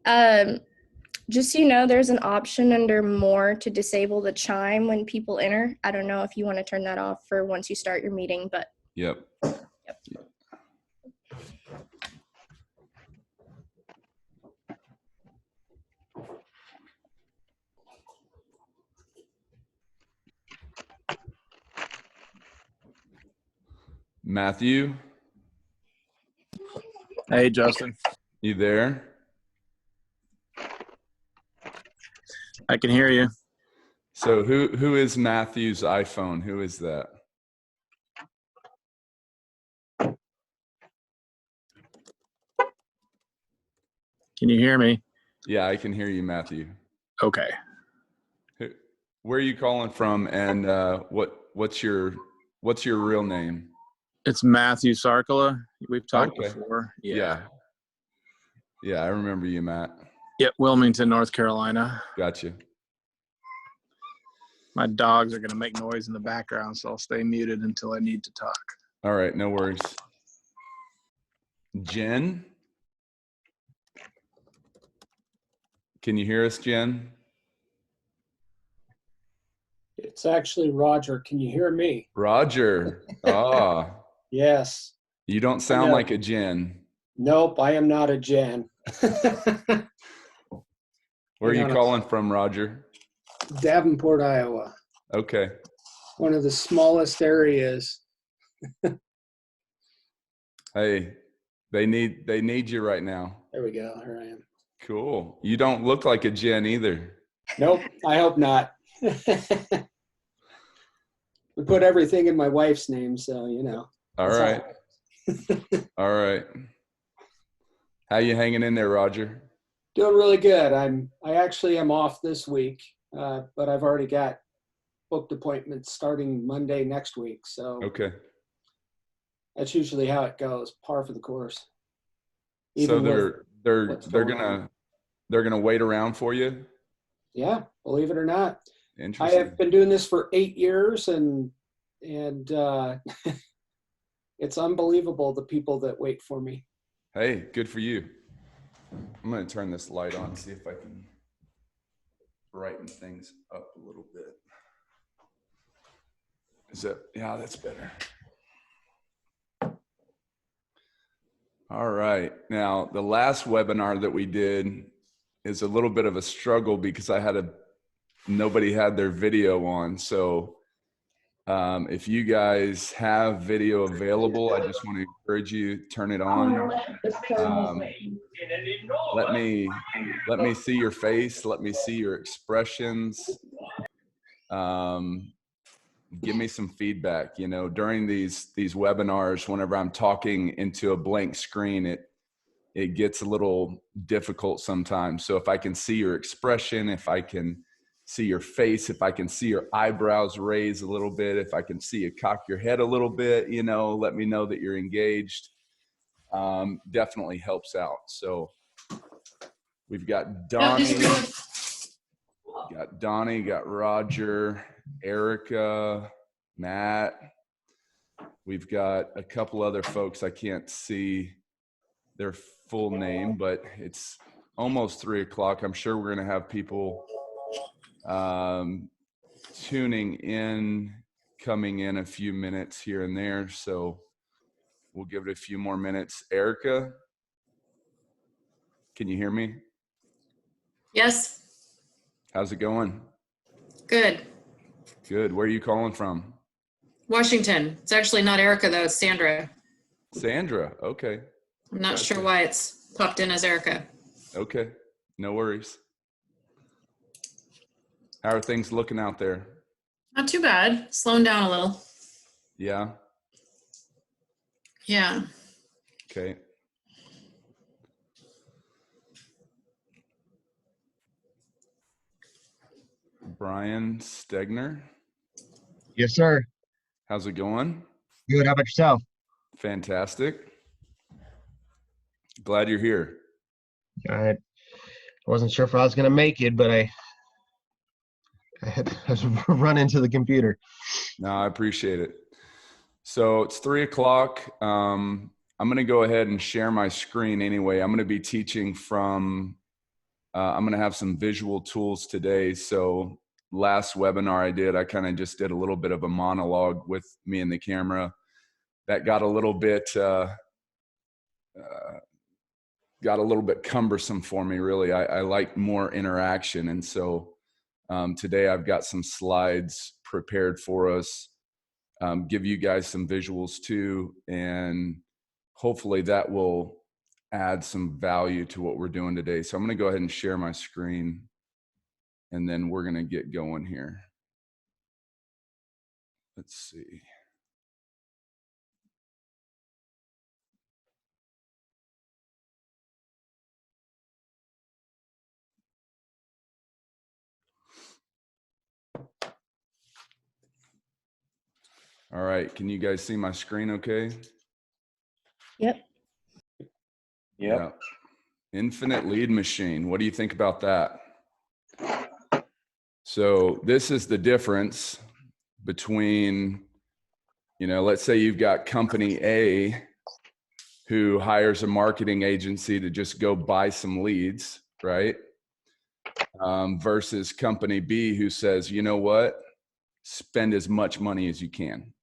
Um, just so you know, there's an option under More to disable the chime when people enter. I don't know if you want to turn that off for once you start your meeting, but Yep. Matthew, Hey, Justin. you there? I can hear you. So who is Matthew's iPhone? Who is that? Can you hear me? Yeah, I can hear you, Matthew. Okay. Where are you calling from, and what's your real name? It's Matthew Sarkala. We've talked Okay. before. Yeah, I remember you, Matt. Yep, Wilmington, North Carolina. Gotcha. My dogs are going to make noise in the background, so I'll stay muted until I need to talk. All right, no worries. Jen? Can you hear us, Jen? It's actually Roger. Can you hear me? Roger. Ah. Yes. You don't sound like a Jen. Nope, I am not a Jen. Where are you calling from, Roger? Davenport, Iowa. Okay. One of the smallest areas. Hey, they need you right now. There we go. Here I am. Cool. You don't look like a Jen either. Nope, I hope not. We put everything in my wife's name, so you know. All right. All right. How you hanging in there, Roger? Doing really good. I actually am off this week, but I've already got booked appointments starting Monday next week. So okay. That's usually how it goes. Par for the course. So they're gonna wait around for you? Yeah, believe it or not. Interesting. I have been doing this for 8 years, and it's unbelievable the people that wait for me. Hey, good for you. I'm going to turn this light on, see if I can brighten things up a little bit. Yeah, that's better. All right. Now, the last webinar that we did is a little bit of a struggle because nobody had their video on. So if you guys have video available, I just want to encourage you, turn it on. Let me see your face. Let me see your expressions. Give me some feedback. You know, during these webinars, whenever I'm talking into a blank screen, it gets a little difficult sometimes. So if I can see your expression, if I can see your face, if I can see your eyebrows raise a little bit, if I can see you cock your head a little bit, you know, let me know that you're engaged. Definitely helps out. So we've got Donnie, got Roger, Erica, Matt. We've got a couple other folks. I can't see their full name, but it's almost 3 o'clock. I'm sure we're going to have people tuning in, coming in a few minutes here and there. So we'll give it a few more minutes. Erica, can you hear me? Yes. How's it going? Good. Good. Where are you calling from? Washington. It's actually not Erica though, it's Sandra. Sandra. Okay. I'm not sure why it's popped in as Erica. Okay. No worries. How are things looking out there? Not too bad. Slowing down a little. Yeah. Yeah. Okay. Brian Stegner. Yes, sir. How's it going? Good. How about yourself? Fantastic. Glad you're here. I wasn't sure if I was going to make it, but I had to run into the computer. No, I appreciate it. So it's 3 o'clock. I'm going to go ahead and share my screen anyway. I'm going to be teaching from I'm going to have some visual tools today. So last webinar I did, I kind of just did a little bit of a monologue with me and the camera. That got a little bit cumbersome for me, really. I like more interaction. And so today I've got some slides prepared for us, give you guys some visuals too, and hopefully that will add some value to what we're doing today. So I'm going to go ahead and share my screen, and then we're going to get going here. Let's see. All right. Can you guys see my screen okay? Yep. Yeah. Infinite lead machine. What do you think about that? So this is the difference between, let's say you've got company A who hires a marketing agency to just go buy some leads, right? Versus company B who says, you know what? Spend as much money as you can.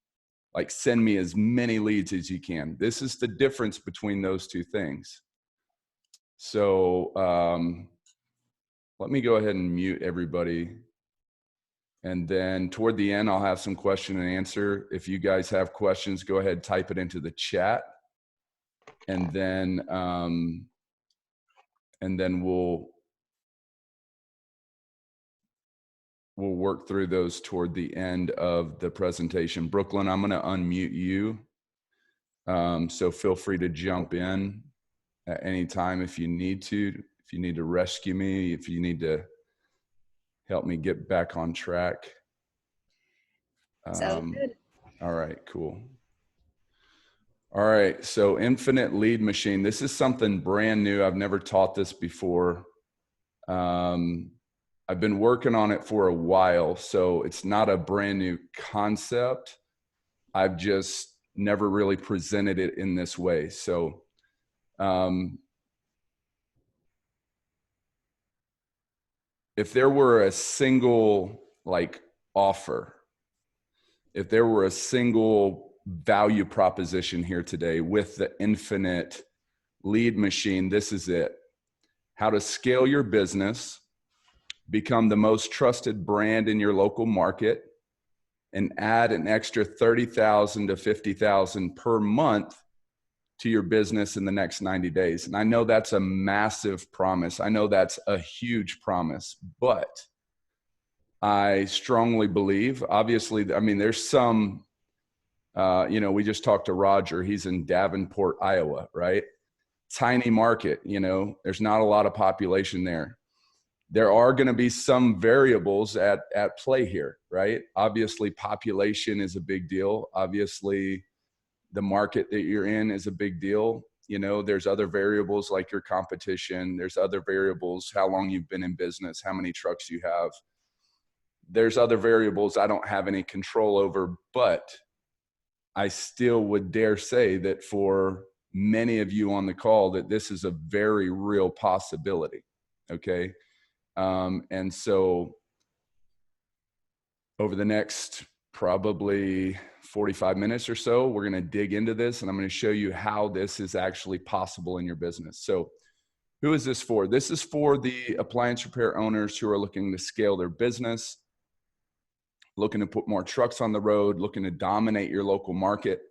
Like, send me as many leads as you can. This is the difference between those two things. So let me go ahead and mute everybody. And then toward the end, I'll have some question and answer. If you guys have questions, go ahead, type it into the chat. And then we'll work through those toward the end of the presentation. Brooklyn, I'm going to unmute you. So feel free to jump in at any time if you need to rescue me, if you need to help me get back on track. Sounds good. All right, cool. All right, so infinite lead machine. This is something brand new. I've never taught this before. I've been working on it for a while, so it's not a brand new concept. I've just never really presented it in this way. So if there were a single offer, if there were a single value proposition here today with the infinite lead machine, this is it. How to scale your business, become the most trusted brand in your local market, and add an extra $30,000 to $50,000 per month to your business in the next 90 days. And I know that's a massive promise. I know that's a huge promise, but I strongly believe, obviously, I mean, there's some, we just talked to Roger. He's in Davenport, Iowa, right? Tiny market, there's not a lot of population there. There are going to be some variables at play here, right? Obviously, population is a big deal. Obviously, the market that you're in is a big deal. There's other variables like your competition. There's other variables, how long you've been in business, how many trucks you have. There's other variables I don't have any control over, but I still would dare say that for many of you on the call, that this is a very real possibility, okay? And so over the next probably 45 minutes or so, we're going to dig into this, and I'm going to show you how this is actually possible in your business. So who is this for? This is for the appliance repair owners who are looking to scale their business, looking to put more trucks on the road, looking to dominate your local market,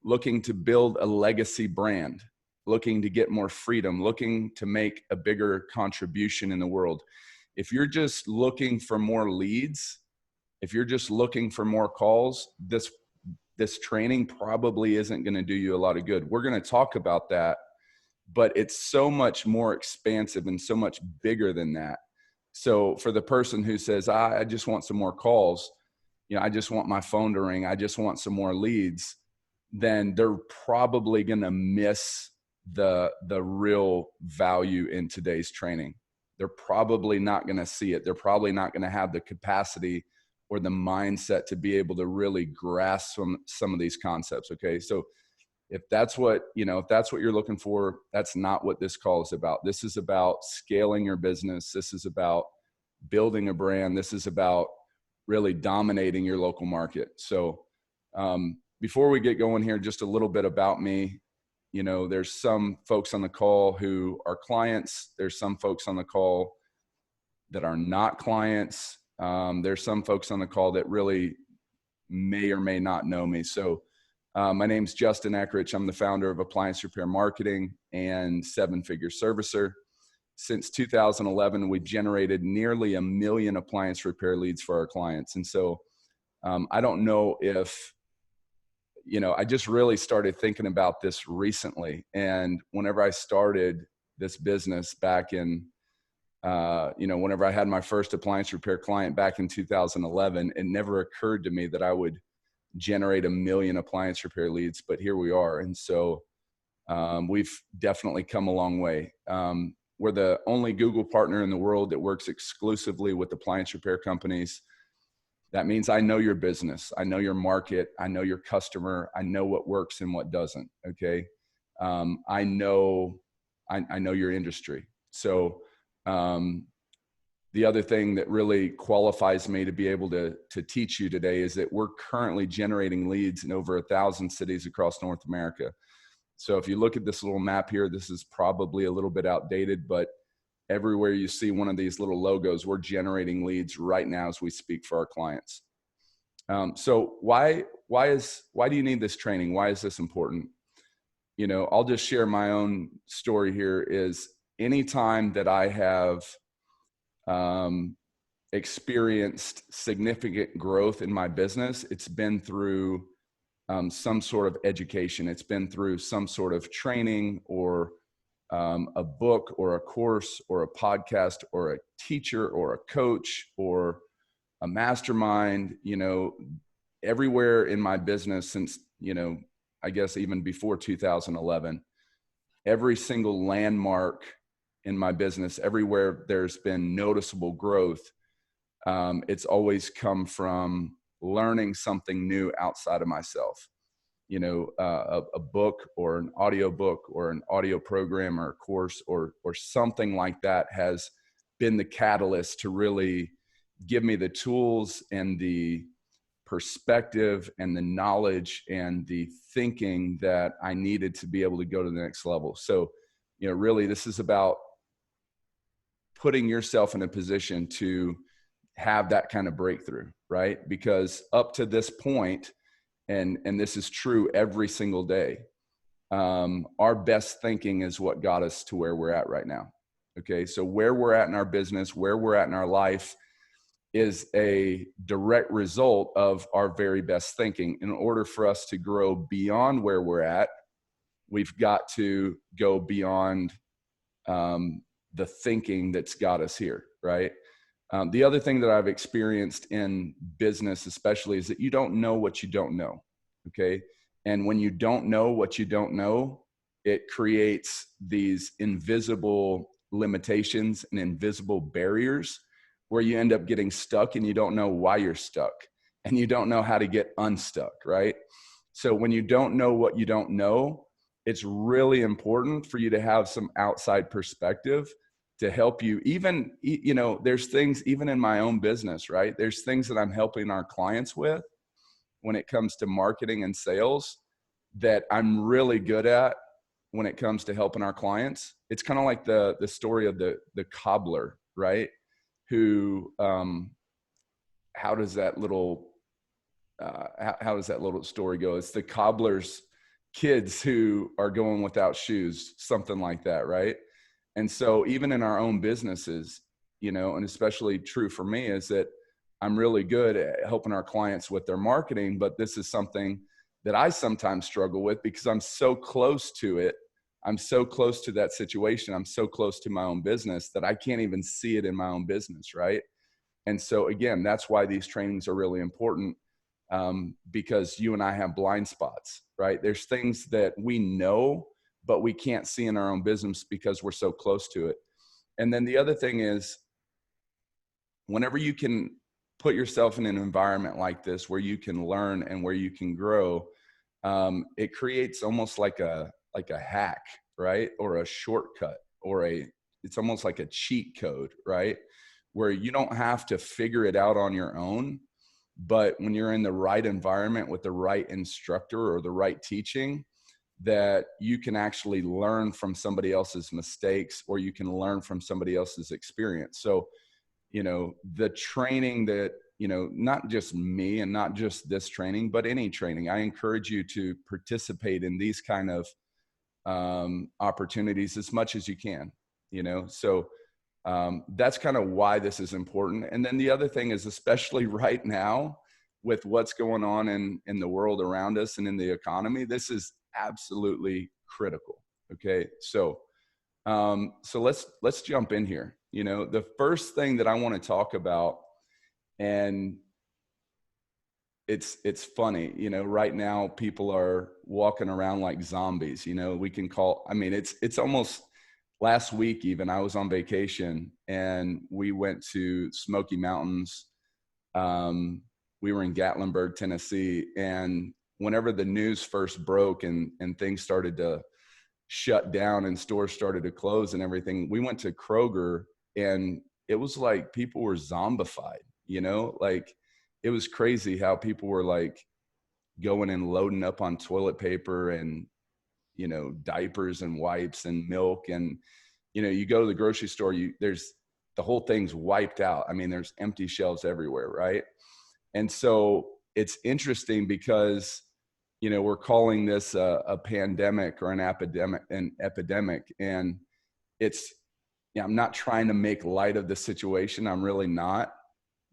looking to build a legacy brand, looking to get more freedom, looking to make a bigger contribution in the world. If you're just looking for more leads, if you're just looking for more calls, this training probably isn't going to do you a lot of good. We're going to talk about that, but it's so much more expansive and so much bigger than that. So for the person who says, I just want some more calls, I just want my phone to ring, I just want some more leads, then they're probably going to miss the real value in today's training. They're probably not going to see it. They're probably not going to have the capacity or the mindset to be able to really grasp some of these concepts. Okay. So if that's what, if that's what you're looking for, that's not what this call is about. This is about scaling your business. This is about building a brand. This is about really dominating your local market. So before we get going here, just a little bit about me. There's some folks on the call who are clients. There's some folks on the call that are not clients. There's some folks on the call that really may or may not know me. So my name's Justin Eckrich. I'm the founder of Appliance Repair Marketing and Seven Figure Servicer. Since 2011, we've generated nearly 1 million appliance repair leads for our clients. And so I don't know if, I just really started thinking about this recently. And whenever I started this business back in, whenever I had my first appliance repair client back in 2011, it never occurred to me that I would generate 1 million appliance repair leads, but here we are. And so we've definitely come a long way. We're the only Google partner in the world that works exclusively with appliance repair companies. That means I know your business. I know your market. I know your customer. I know what works and what doesn't. Okay. I know your industry. So the other thing that really qualifies me to be able to teach you today is that we're currently generating leads in over 1,000 cities across North America. So if you look at this little map here, this is probably a little bit outdated, but everywhere you see one of these little logos, we're generating leads right now as we speak for our clients. So why do you need this training? Why is this important? I'll just share my own story here. Is anytime that I have experienced significant growth in my business, it's been through some sort of education. It's been through some sort of training or a book or a course or a podcast or a teacher or a coach or a mastermind. Everywhere in my business since, I guess even before 2011, every single landmark in my business, everywhere there's been noticeable growth, it's always come from learning something new outside of myself. A book or an audio book or an audio program or a course or something like that has been the catalyst to really give me the tools and the perspective and the knowledge and the thinking that I needed to be able to go to the next level. So, really this is about putting yourself in a position to have that kind of breakthrough, right? Because up to this point, and this is true every single day, our best thinking is what got us to where we're at right now. Okay. So where we're at in our business, where we're at in our life is a direct result of our very best thinking. In order for us to grow beyond where we're at, we've got to go beyond the thinking that's got us here, right? The other thing that I've experienced in business especially is that you don't know what you don't know, okay? And when you don't know what you don't know, it creates these invisible limitations and invisible barriers where you end up getting stuck and you don't know why you're stuck and you don't know how to get unstuck, right? So when you don't know what you don't know, it's really important for you to have some outside perspective to help you. Even, there's things even in my own business, right? There's things that I'm helping our clients with when it comes to marketing and sales that I'm really good at when it comes to helping our clients. It's kind of like the story of the cobbler, right? Who, how does that little story go? It's the cobbler's kids who are going without shoes, something like that, right? And so even in our own businesses, and especially true for me, is that I'm really good at helping our clients with their marketing, but this is something that I sometimes struggle with because I'm so close to it. I'm so close to that situation. I'm so close to my own business that I can't even see it in my own business, right? And so again, that's why these trainings are really important, because you and I have blind spots, right? There's things that we know, but we can't see in our own business because we're so close to it. And then the other thing is, whenever you can put yourself in an environment like this where you can learn and where you can grow, it creates almost like a hack, right? Or a shortcut, or it's almost like a cheat code, right? Where you don't have to figure it out on your own, but when you're in the right environment with the right instructor or the right teaching, that you can actually learn from somebody else's mistakes, or you can learn from somebody else's experience. So, the training that, not just me and not just this training, but any training, I encourage you to participate in these kind of opportunities as much as you can, so that's kind of why this is important. And then the other thing is, especially right now with what's going on in the world around us and in the economy, this is absolutely critical. Okay. So let's jump in here. The first thing that I want to talk about, and it's funny, right now people are walking around like zombies. We can call, it's almost, last week even, I was on vacation and we went to Smoky Mountains. We were in Gatlinburg, Tennessee, and whenever the news first broke and things started to shut down and stores started to close and everything, we went to Kroger, and it was like people were zombified, like it was crazy how people were like going and loading up on toilet paper and, diapers and wipes and milk. And, you go to the grocery store, there's the whole thing's wiped out. There's empty shelves everywhere. Right. And so it's interesting because, we're calling this a pandemic or an epidemic. And it's, I'm not trying to make light of the situation. I'm really not,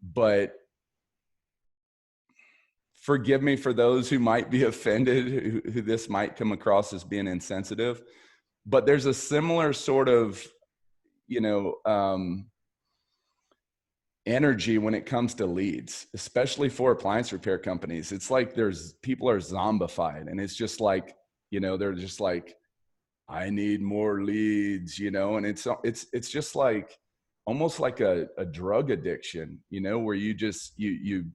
but forgive me for those who might be offended, who this might come across as being insensitive, but there's a similar sort of, energy when it comes to leads, especially for appliance repair companies. It's like people are zombified, and it's just like, they're just like, I need more leads, and it's just like almost like a drug addiction, where you just, you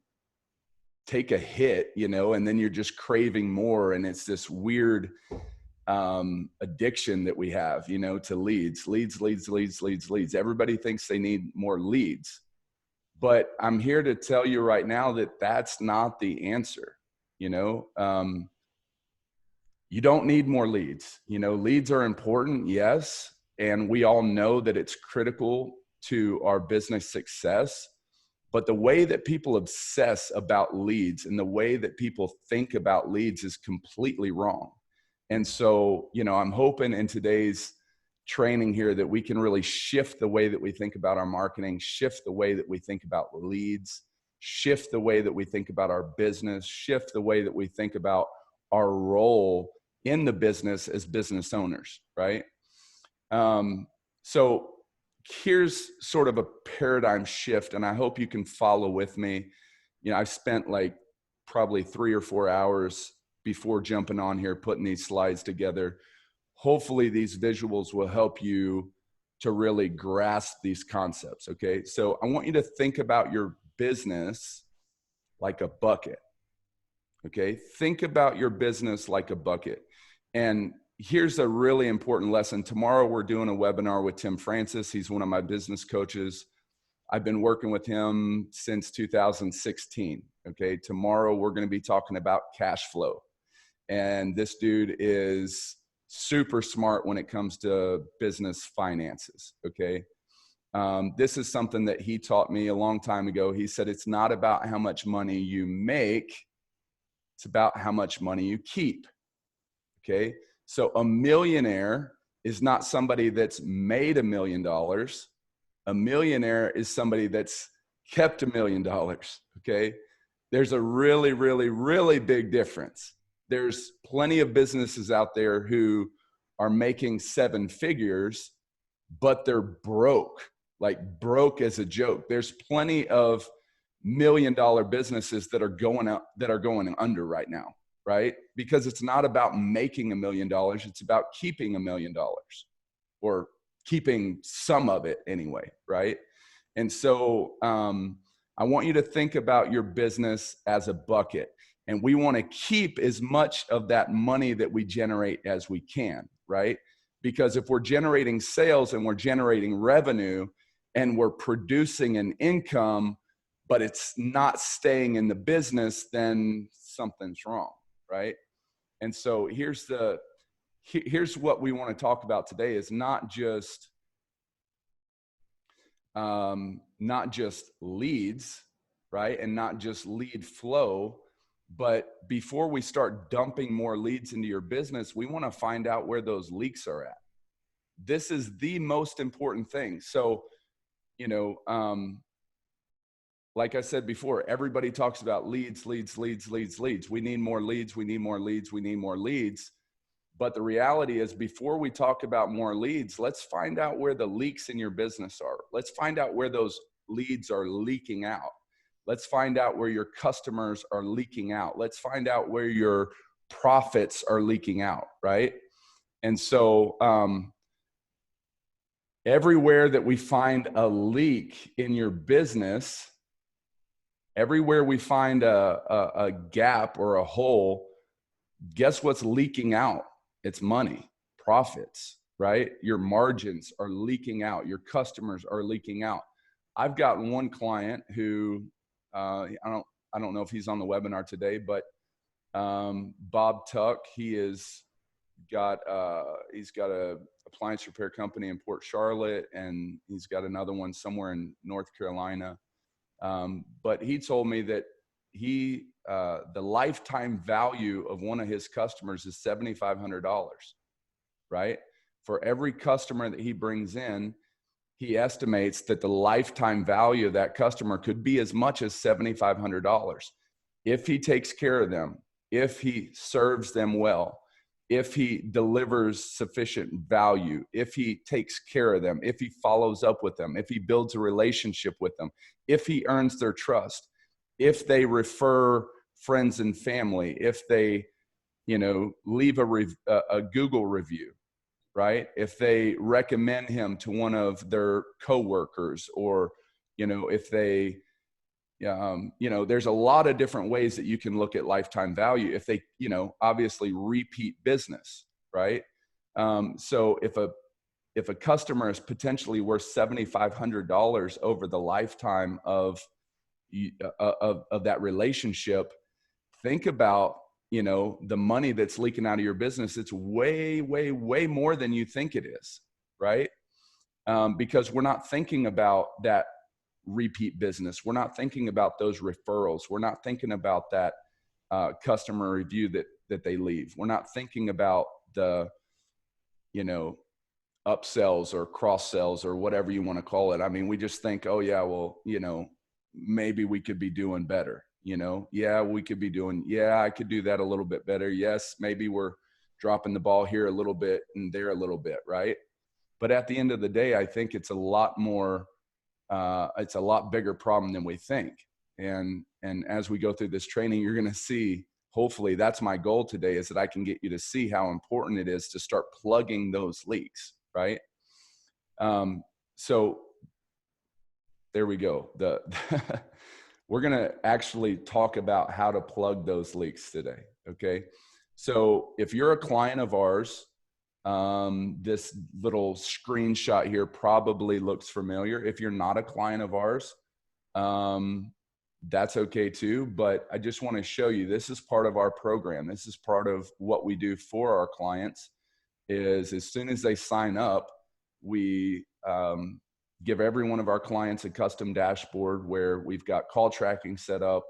take a hit, and then you're just craving more. And it's this weird addiction that we have, to leads. Everybody thinks they need more leads, but I'm here to tell you right now that that's not the answer. You don't need more leads. Leads are important, yes, and we all know that it's critical to our business success. But the way that people obsess about leads and the way that people think about leads is completely wrong. And so, I'm hoping in today's training here that we can really shift the way that we think about our marketing, shift the way that we think about leads, shift the way that we think about our business, shift the way that we think about our role in the business as business owners, right? So here's sort of a paradigm shift, and I hope you can follow with me. I've spent like probably 3 or 4 hours before jumping on here putting these slides together. Hopefully these visuals will help you to really grasp these concepts. Okay. So I want you to think about your business like a bucket. Okay. Think about your business like a bucket. And here's a really important lesson. Tomorrow we're doing a webinar with Tim Francis. He's one of my business coaches. I've been working with him since 2016. Okay. Tomorrow we're going to be talking about cash flow. And this dude is super smart when it comes to business finances. Okay. This is something that he taught me a long time ago. He said, it's not about how much money you make. It's about how much money you keep. Okay. So a millionaire is not somebody that's made $1 million. A millionaire is somebody that's kept $1 million. Okay. There's a really, really, really big difference. There's plenty of businesses out there who are making 7 figures, but they're broke, like broke as a joke. There's plenty of $1 million businesses that are going under right now, right? Because it's not about making $1 million. It's about keeping $1 million, or keeping some of it anyway, right? And so I want you to think about your business as a bucket. And we want to keep as much of that money that we generate as we can, right? Because if we're generating sales and we're generating revenue and we're producing an income, but it's not staying in the business, then something's wrong, right? And so here's what we want to talk about today is not just leads, right? And not just lead flow, but before we start dumping more leads into your business, we want to find out where those leaks are at. This is the most important thing. So, like I said before, everybody talks about leads. We need more leads. We need more leads. We need more leads. But the reality is, before we talk about more leads, let's find out where the leaks in your business are. Let's find out where those leads are leaking out. Let's find out where your customers are leaking out. Let's find out where your profits are leaking out, right? And so everywhere that we find a leak in your business, everywhere we find a gap or a hole, guess what's leaking out? It's money, profits, right? Your margins are leaking out. Your customers are leaking out. I've got one client who, I don't know if he's on the webinar today, but Bob Tuck, he's got a appliance repair company in Port Charlotte, and he's got another one somewhere in North Carolina. But he told me that the lifetime value of one of his customers is $7,500, right? For every customer that he brings in, he estimates that the lifetime value of that customer could be as much as $7,500 if he takes care of them, if he serves them well, if he delivers sufficient value, if he takes care of them, if he follows up with them, if he builds a relationship with them, if he earns their trust, if they refer friends and family, if they, leave a Google review, right? If they recommend him to one of their coworkers, or, if they, there's a lot of different ways that you can look at lifetime value. If they, obviously repeat business, right? So if a customer is potentially worth $7,500 over the lifetime of that relationship, think about, the money that's leaking out of your business. It's way, way, way more than you think it is, right? Because we're not thinking about that repeat business. We're not thinking about those referrals. We're not thinking about that customer review that they leave. We're not thinking about the, upsells or cross sells or whatever you want to call it. I mean, we just think, oh yeah, well, maybe we could be doing better. Yeah, we could be doing, yeah, I could do that a little bit better. Yes, maybe we're dropping the ball here a little bit and there a little bit, right? But at the end of the day, I think it's a lot more, it's a lot bigger problem than we think. And as we go through this training, you're going to see, hopefully that's my goal today, is that I can get you to see how important it is to start plugging those leaks, right? So there we go. We're going to actually talk about how to plug those leaks today. Okay. So if you're a client of ours, this little screenshot here probably looks familiar. If you're not a client of ours, that's okay too. But I just want to show you, this is part of our program. This is part of what we do for our clients. Is as soon as they sign up, we give every one of our clients a custom dashboard where we've got call tracking set up.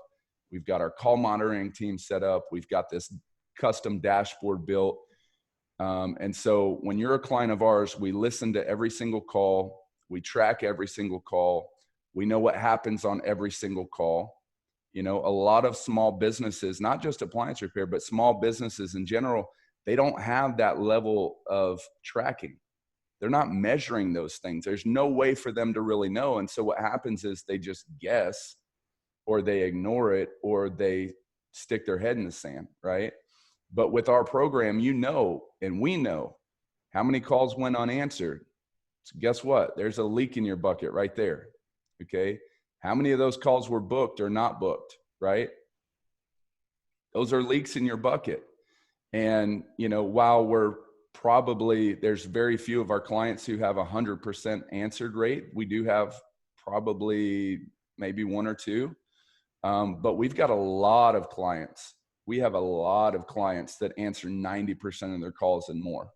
We've got our call monitoring team set up. We've got this custom dashboard built. And so when you're a client of ours, we listen to every single call. We track every single call. We know what happens on every single call. A lot of small businesses, not just appliance repair, but small businesses in general, they don't have that level of tracking. They're not measuring those things. There's no way for them to really know. And so what happens is they just guess, or they ignore it, or they stick their head in the sand, right? But with our program, and we know how many calls went unanswered. So guess what? There's a leak in your bucket right there. Okay. How many of those calls were booked or not booked, right? Those are leaks in your bucket. And, you know, while there's very few of our clients who have 100% answered rate, we do have probably maybe one or two. But we've got a lot of clients. We have a lot of clients that answer 90% of their calls and more.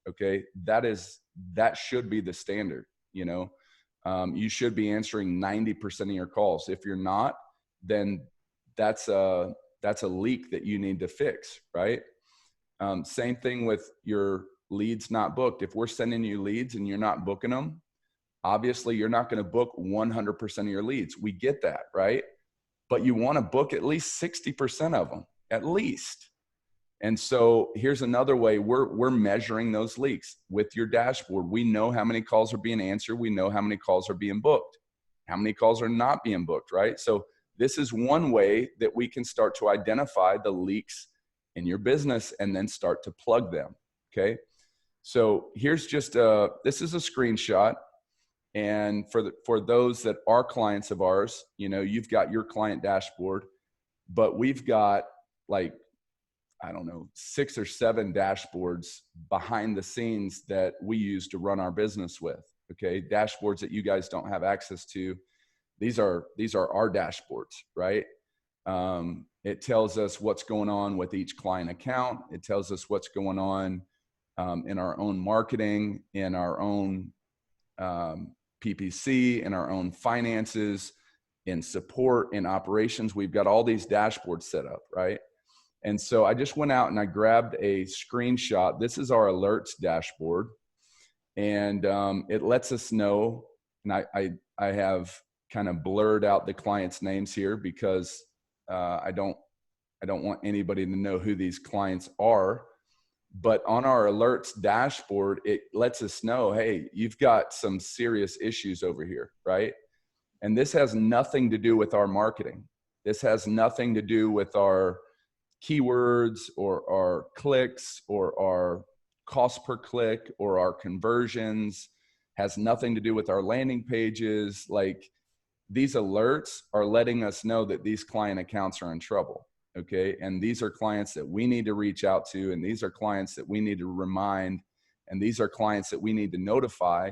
Okay. That should be the standard, you know. You should be answering 90% of your calls. If you're not, then that's a leak that you need to fix, right? Same thing with your leads not booked. If we're sending you leads and you're not booking them, obviously you're not going to book 100% of your leads. We get that, right? But you want to book at least 60% of them, at least. And so here's another way we're measuring those leaks with your dashboard. We know how many calls are being answered. We know how many calls are being booked, how many calls are not being booked, right? So this is one way that we can start to identify the leaks in your business and then start to plug them. Okay. So here's just this is a screenshot. And for those that are clients of ours, you know, you've got your client dashboard, but we've got like, I don't know, 6 or 7 dashboards behind the scenes that we use to run our business with. Okay. Dashboards that you guys don't have access to. These are our dashboards, right? It tells us what's going on with each client account. It tells us what's going on in our own marketing, in our own PPC, in our own finances, in support, in operations. We've got all these dashboards set up, right? And so I just went out and I grabbed a screenshot. This is our alerts dashboard. And it lets us know, and I have kind of blurred out the clients' names here because I don't want anybody to know who these clients are. But on our alerts dashboard, it lets us know, hey, you've got some serious issues over here, right? And this has nothing to do with our marketing. This has nothing to do with our keywords or our clicks or our cost per click or our conversions. Has nothing to do with our landing pages. Like, these alerts are letting us know that these client accounts are in trouble. Okay. And these are clients that we need to reach out to. And these are clients that we need to remind. And these are clients that we need to notify.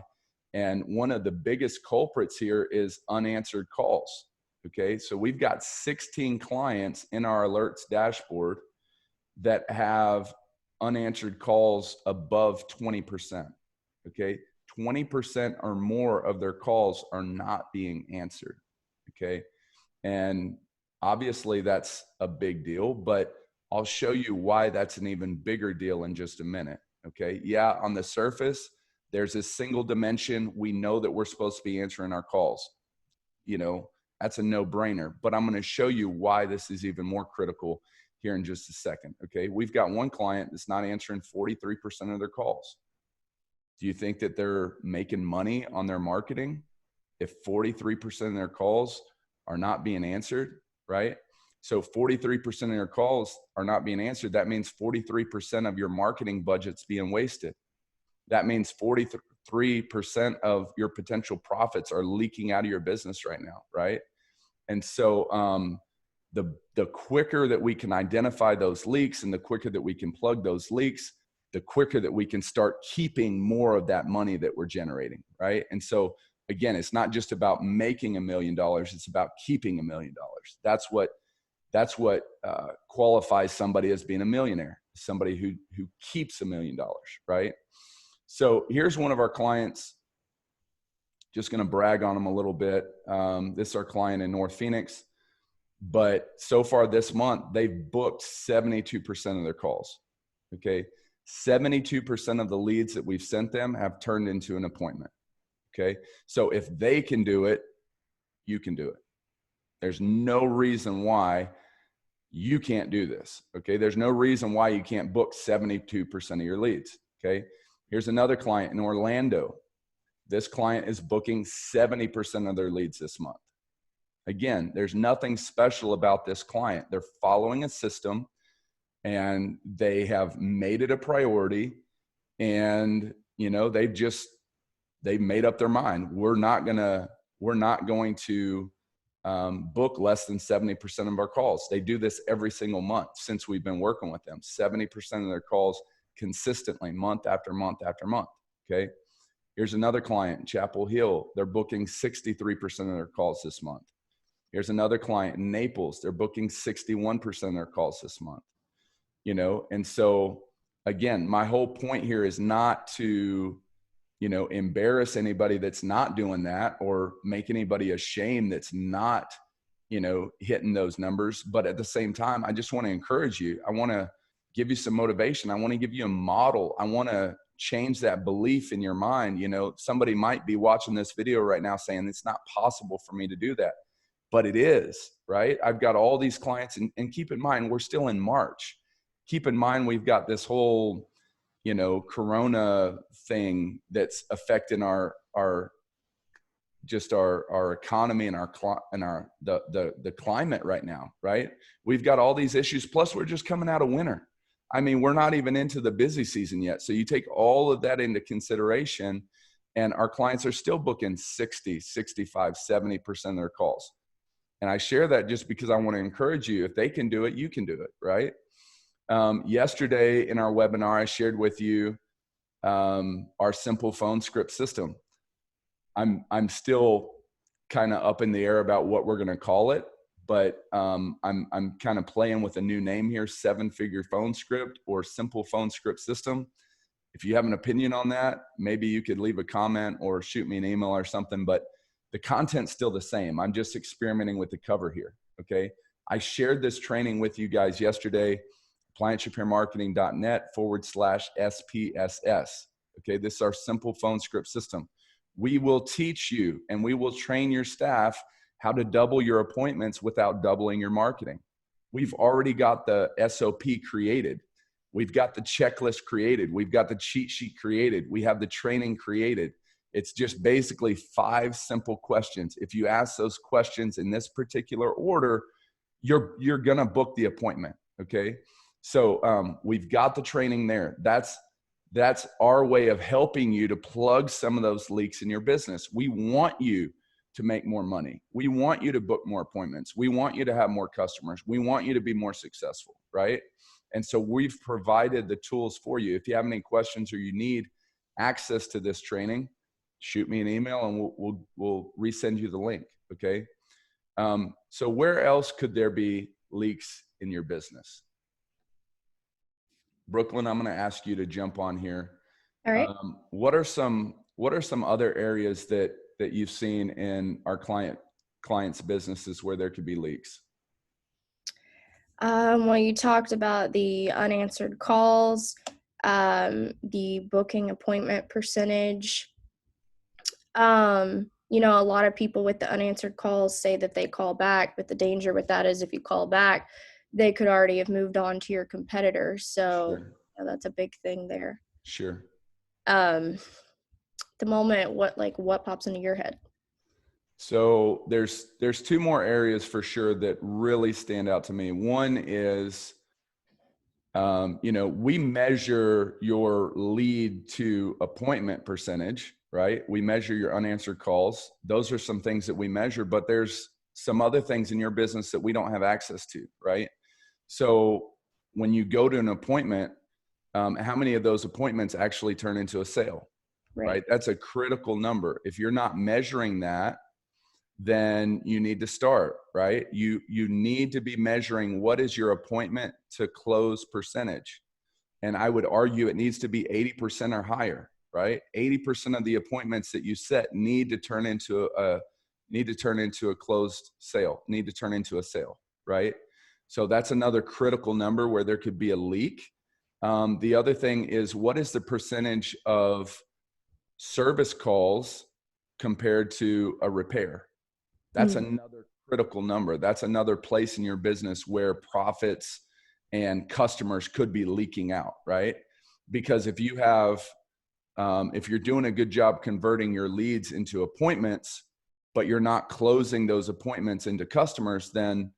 And one of the biggest culprits here is unanswered calls. Okay. So we've got 16 clients in our alerts dashboard that have unanswered calls above 20%. Okay. 20% or more of their calls are not being answered. Okay. And obviously that's a big deal, but I'll show you why that's an even bigger deal in just a minute. Okay. Yeah. On the surface, there's a single dimension. We know that we're supposed to be answering our calls. You know, that's a no-brainer, but I'm going to show you why this is even more critical here in just a second. Okay. We've got one client that's not answering 43% of their calls. Do you think that they're making money on their marketing if 43% of their calls are not being answered, right? So 43% of your calls are not being answered. That means 43% of your marketing budget's being wasted. That means 43% of your potential profits are leaking out of your business right now, right? And so the quicker that we can identify those leaks and the quicker that we can plug those leaks, the quicker that we can start keeping more of that money that we're generating, right? And so again, it's not just about making $1 million, it's about keeping $1 million. That's what qualifies somebody as being a millionaire, somebody who keeps $1 million, right? So here's one of our clients. Just going to brag on them a little bit. This is our client in North Phoenix, but so far this month, they've booked 72% of their calls. Okay. 72% of the leads that we've sent them have turned into an appointment. Okay. So if they can do it, you can do it. There's no reason why you can't do this. Okay. There's no reason why you can't book 72% of your leads. Okay. Here's another client in Orlando. This client is booking 70% of their leads this month. Again, there's nothing special about this client. They're following a system and they have made it a priority, and you know, they've made up their mind. We're not going to book less than 70% of our calls. They do this every single month since we've been working with them. 70% of their calls consistently, month after month after month. Okay. Here's another client in Chapel Hill. They're booking 63% of their calls this month. Here's another client in Naples. They're booking 61% of their calls this month. You know, and so again, my whole point here is not to, you know, embarrass anybody that's not doing that or make anybody ashamed that's not, you know, hitting those numbers. But at the same time, I just want to encourage you. I want to give you some motivation. I want to give you a model. I want to change that belief in your mind. You know, somebody might be watching this video right now saying it's not possible for me to do that, but it is, right? I've got all these clients, and keep in mind, we're still in March. Keep in mind, we've got this whole, you know, Corona thing that's affecting our economy and the climate right now, right? We've got all these issues. Plus we're just coming out of winter. I mean, we're not even into the busy season yet. So you take all of that into consideration, and our clients are still booking 60, 65, 70% of their calls. And I share that just because I want to encourage you. If they can do it, you can do it, right? Yesterday in our webinar, I shared with you our simple phone script system. I'm still kind of up in the air about what we're going to call it, but I'm kind of playing with a new name here: 7-figure phone script or simple phone script system. If you have an opinion on that, maybe you could leave a comment or shoot me an email or something, but the content's still the same. I'm just experimenting with the cover here. Okay. I shared this training with you guys yesterday, appliancerepairmarketing.net/SPSS. Okay. This is our simple phone script system. We will teach you and we will train your staff how to double your appointments without doubling your marketing. We've already got the SOP created. We've got the checklist created. We've got the cheat sheet created. We have the training created. It's just basically 5 simple questions. If you ask those questions in this particular order, you're going to book the appointment. Okay. So we've got the training there. That's our way of helping you to plug some of those leaks in your business. We want you to make more money. We want you to book more appointments. We want you to have more customers. We want you to be more successful, right? And so we've provided the tools for you. If you have any questions or you need access to this training, shoot me an email and we'll resend you the link, okay? So where else could there be leaks in your business? Brooklyn, I'm going to ask you to jump on here. All right. What are some other areas that you've seen in our clients' businesses where there could be leaks? Well, you talked about the unanswered calls, the booking appointment percentage. You know, a lot of people with the unanswered calls say that they call back, but the danger with that is if you call back, they could already have moved on to your competitor. So Sure. you know, that's a big thing there. Sure. The moment, what pops into your head? So there's 2 more areas for sure that really stand out to me. One is, you know, we measure your lead to appointment percentage, right? We measure your unanswered calls. Those are some things that we measure, but there's some other things in your business that we don't have access to, right? So when you go to an appointment, how many of those appointments actually turn into a sale, right? That's a critical number. If you're not measuring that, then you need to start, right? You need to be measuring what is your appointment to close percentage. And I would argue it needs to be 80% or higher, right? 80% of the appointments that you set need to turn into a closed sale, need to turn into a sale, right? So that's another critical number where there could be a leak. The other thing is, what is the percentage of service calls compared to a repair? That's another critical number. That's another place in your business where profits and customers could be leaking out, right? Because if you have, if you're doing a good job converting your leads into appointments, but you're not closing those appointments into customers, then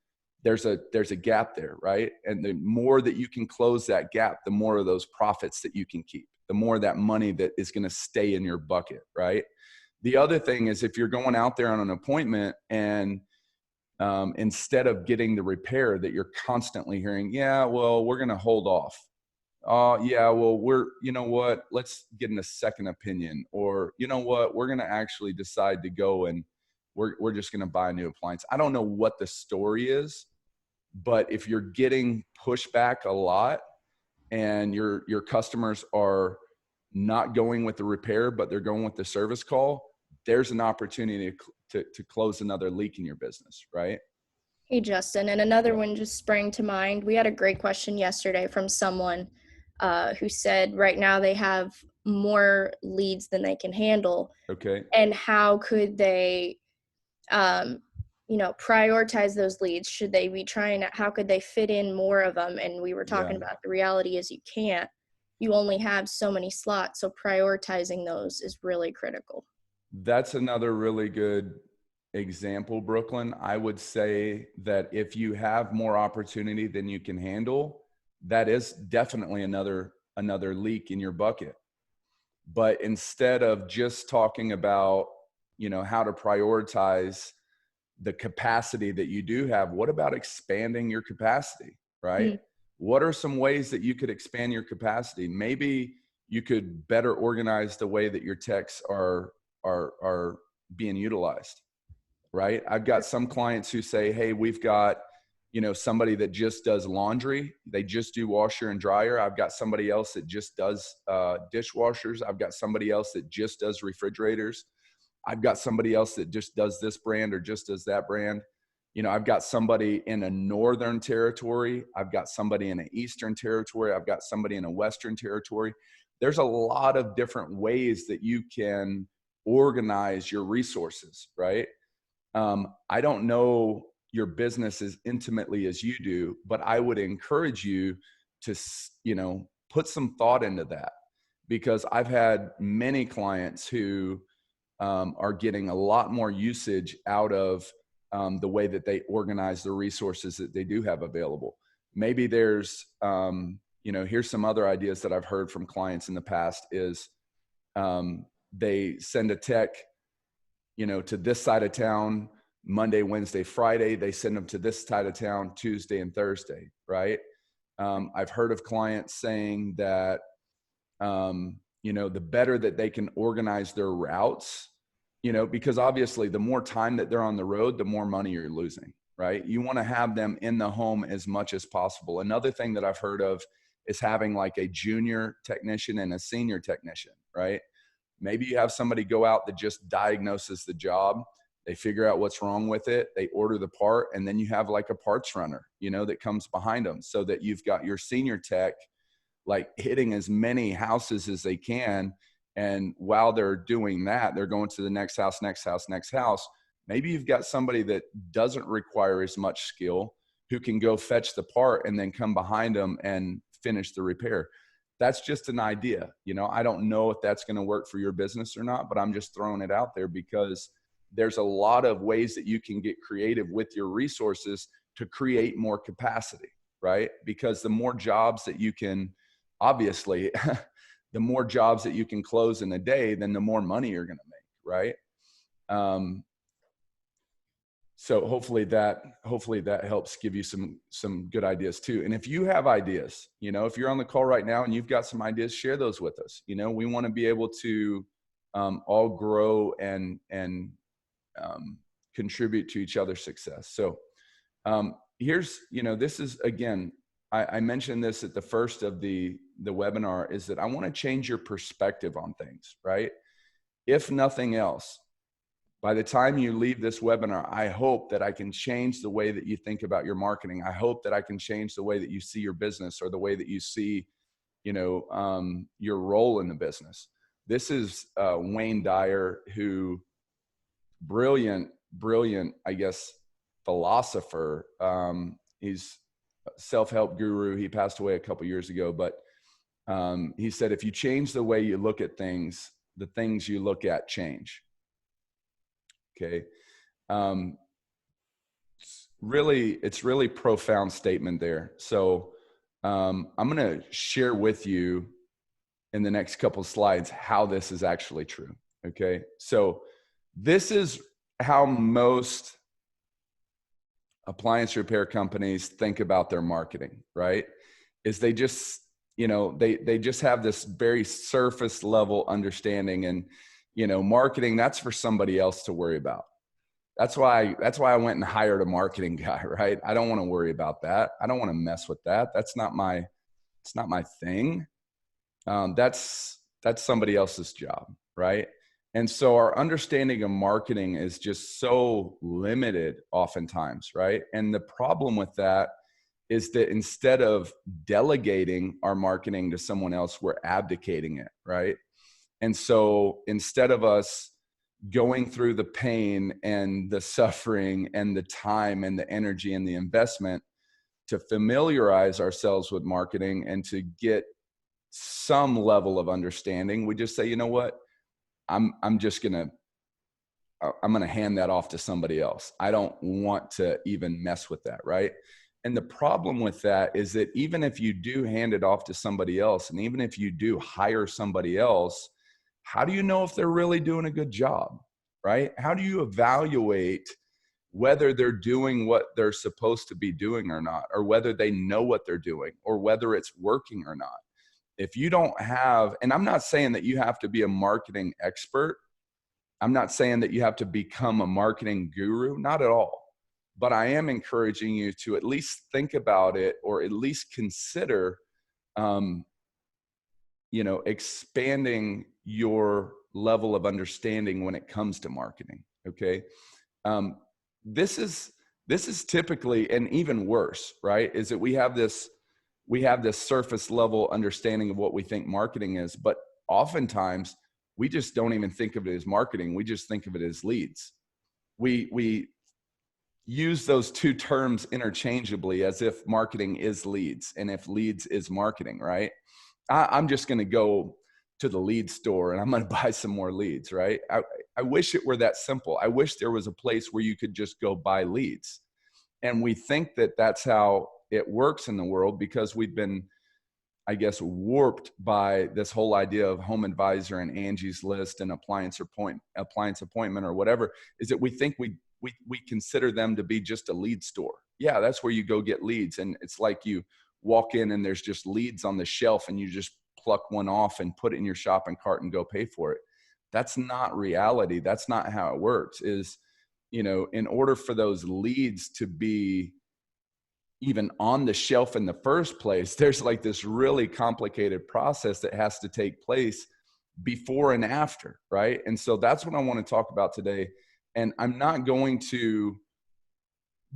there's a gap there, right? And the more that you can close that gap, the more of those profits that you can keep, the more that money that is going to stay in your bucket, right? The other thing is, if you're going out there on an appointment and instead of getting the repair that you're constantly hearing, yeah, well, we're going to hold off. Yeah, well, you know what, let's get in a second opinion, or you know what, we're going to actually decide to go and we're just going to buy a new appliance. I don't know what the story is, but if you're getting pushback a lot and your customers are not going with the repair, but they're going with the service call, there's an opportunity to close another leak in your business, right? Hey, Justin, and another one just sprang to mind. We had a great question yesterday from someone who said right now they have more leads than they can handle. Okay. And how could they, prioritize those leads? Should they be how could they fit in more of them? And we were talking about the reality is you can't. You only have so many slots, so prioritizing those is really critical. That's another really good example, Brooklyn. I would say that if you have more opportunity than you can handle, that is definitely another leak in your bucket. But instead of just talking about, how to prioritize the capacity that you do have, what about expanding your capacity, right? What are some ways that you could expand your capacity? Maybe you could better organize the way that your techs are being utilized, right? I've got some clients who say, hey, we've got, somebody that just does laundry. They just do washer and dryer. I've got somebody else that just does dishwashers. I've got somebody else that just does refrigerators. I've got somebody else that just does this brand or just does that brand. I've got somebody in a northern territory. I've got somebody in an eastern territory. I've got somebody in a western territory. There's a lot of different ways that you can organize your resources, right? I don't know your business as intimately as you do, but I would encourage you to, put some thought into that, because I've had many clients who are getting a lot more usage out of the way that they organize the resources that they do have available. Maybe there's, here's some other ideas that I've heard from clients in the past is they send a tech, to this side of town, Monday, Wednesday, Friday. They send them to this side of town, Tuesday and Thursday, right? I've heard of clients saying that, the better that they can organize their routes, because obviously the more time that they're on the road, the more money you're losing, right? You want to have them in the home as much as possible. Another thing that I've heard of is having like a junior technician and a senior technician, right? Maybe you have somebody go out that just diagnoses the job. They figure out what's wrong with it. They order the part, and then you have like a parts runner, that comes behind them, so that you've got your senior tech like hitting as many houses as they can. And while they're doing that, they're going to the next house, next house, next house. Maybe you've got somebody that doesn't require as much skill who can go fetch the part and then come behind them and finish the repair. That's just an idea. I don't know if that's going to work for your business or not, but I'm just throwing it out there because there's a lot of ways that you can get creative with your resources to create more capacity, right? Because the more jobs that you can, obviously, the more jobs that you can close in a day, then the more money you're going to make, right? So hopefully that helps give you some good ideas too. And if you have ideas, if you're on the call right now and you've got some ideas, share those with us. We want to be able to all grow and contribute to each other's success. So here's, this is, again, I mentioned this at the first of the webinar, is that I want to change your perspective on things, right? If nothing else, by the time you leave this webinar, I hope that I can change the way that you think about your marketing. I hope that I can change the way that you see your business, or the way that you see, your role in the business. This is Wayne Dyer, who brilliant, I guess, philosopher. He's a self-help guru. He passed away a couple years ago, but he said, if you change the way you look at things, the things you look at change. Okay. It's really profound statement there. So I'm going to share with you in the next couple of slides how this is actually true. Okay. So this is how most appliance repair companies think about their marketing, right? Is they just, you know, they just have this very surface level understanding, and, you know, marketing, that's for somebody else to worry about. That's why I went and hired a marketing guy, right? I don't want to worry about that. I don't want to mess with that. It's not my thing. That's somebody else's job, right? And so our understanding of marketing is just so limited oftentimes, right? And the problem with that is that instead of delegating our marketing to someone else, we're abdicating it, right? And so instead of us going through the pain and the suffering and the time and the energy and the investment to familiarize ourselves with marketing and to get some level of understanding, we just say, you know what, I'm gonna hand that off to somebody else. I don't want to even mess with that, right? And the problem with that is that even if you do hand it off to somebody else, and even if you do hire somebody else, how do you know if they're really doing a good job, right? How do you evaluate whether they're doing what they're supposed to be doing or not, or whether they know what they're doing, or whether it's working or not? If you don't have, and I'm not saying that you have to be a marketing expert. I'm not saying that you have to become a marketing guru, not at all. But I am encouraging you to at least think about it, or at least consider, you know, expanding your level of understanding when it comes to marketing. Okay. This is typically, and even worse, right, is that we have this surface level understanding of what we think marketing is, but oftentimes we just don't even think of it as marketing. We just think of it as leads. We use those two terms interchangeably, as if marketing is leads and if leads is marketing, right? I'm just going to go to the lead store and I'm going to buy some more leads, right? I wish it were that simple. I wish there was a place where you could just go buy leads. And we think that that's how it works in the world, because we've been, I guess, warped by this whole idea of Home Advisor and Angie's List and appliance appointment or whatever, is that we think we consider them to be just a lead store. Yeah, that's where you go get leads. And it's like you walk in and there's just leads on the shelf and you just pluck one off and put it in your shopping cart and go pay for it. That's not reality. That's not how it works. Is, you know, in order for those leads to be even on the shelf in the first place, there's like this really complicated process that has to take place before and after, right? And so that's what I want to talk about today. And I'm not going to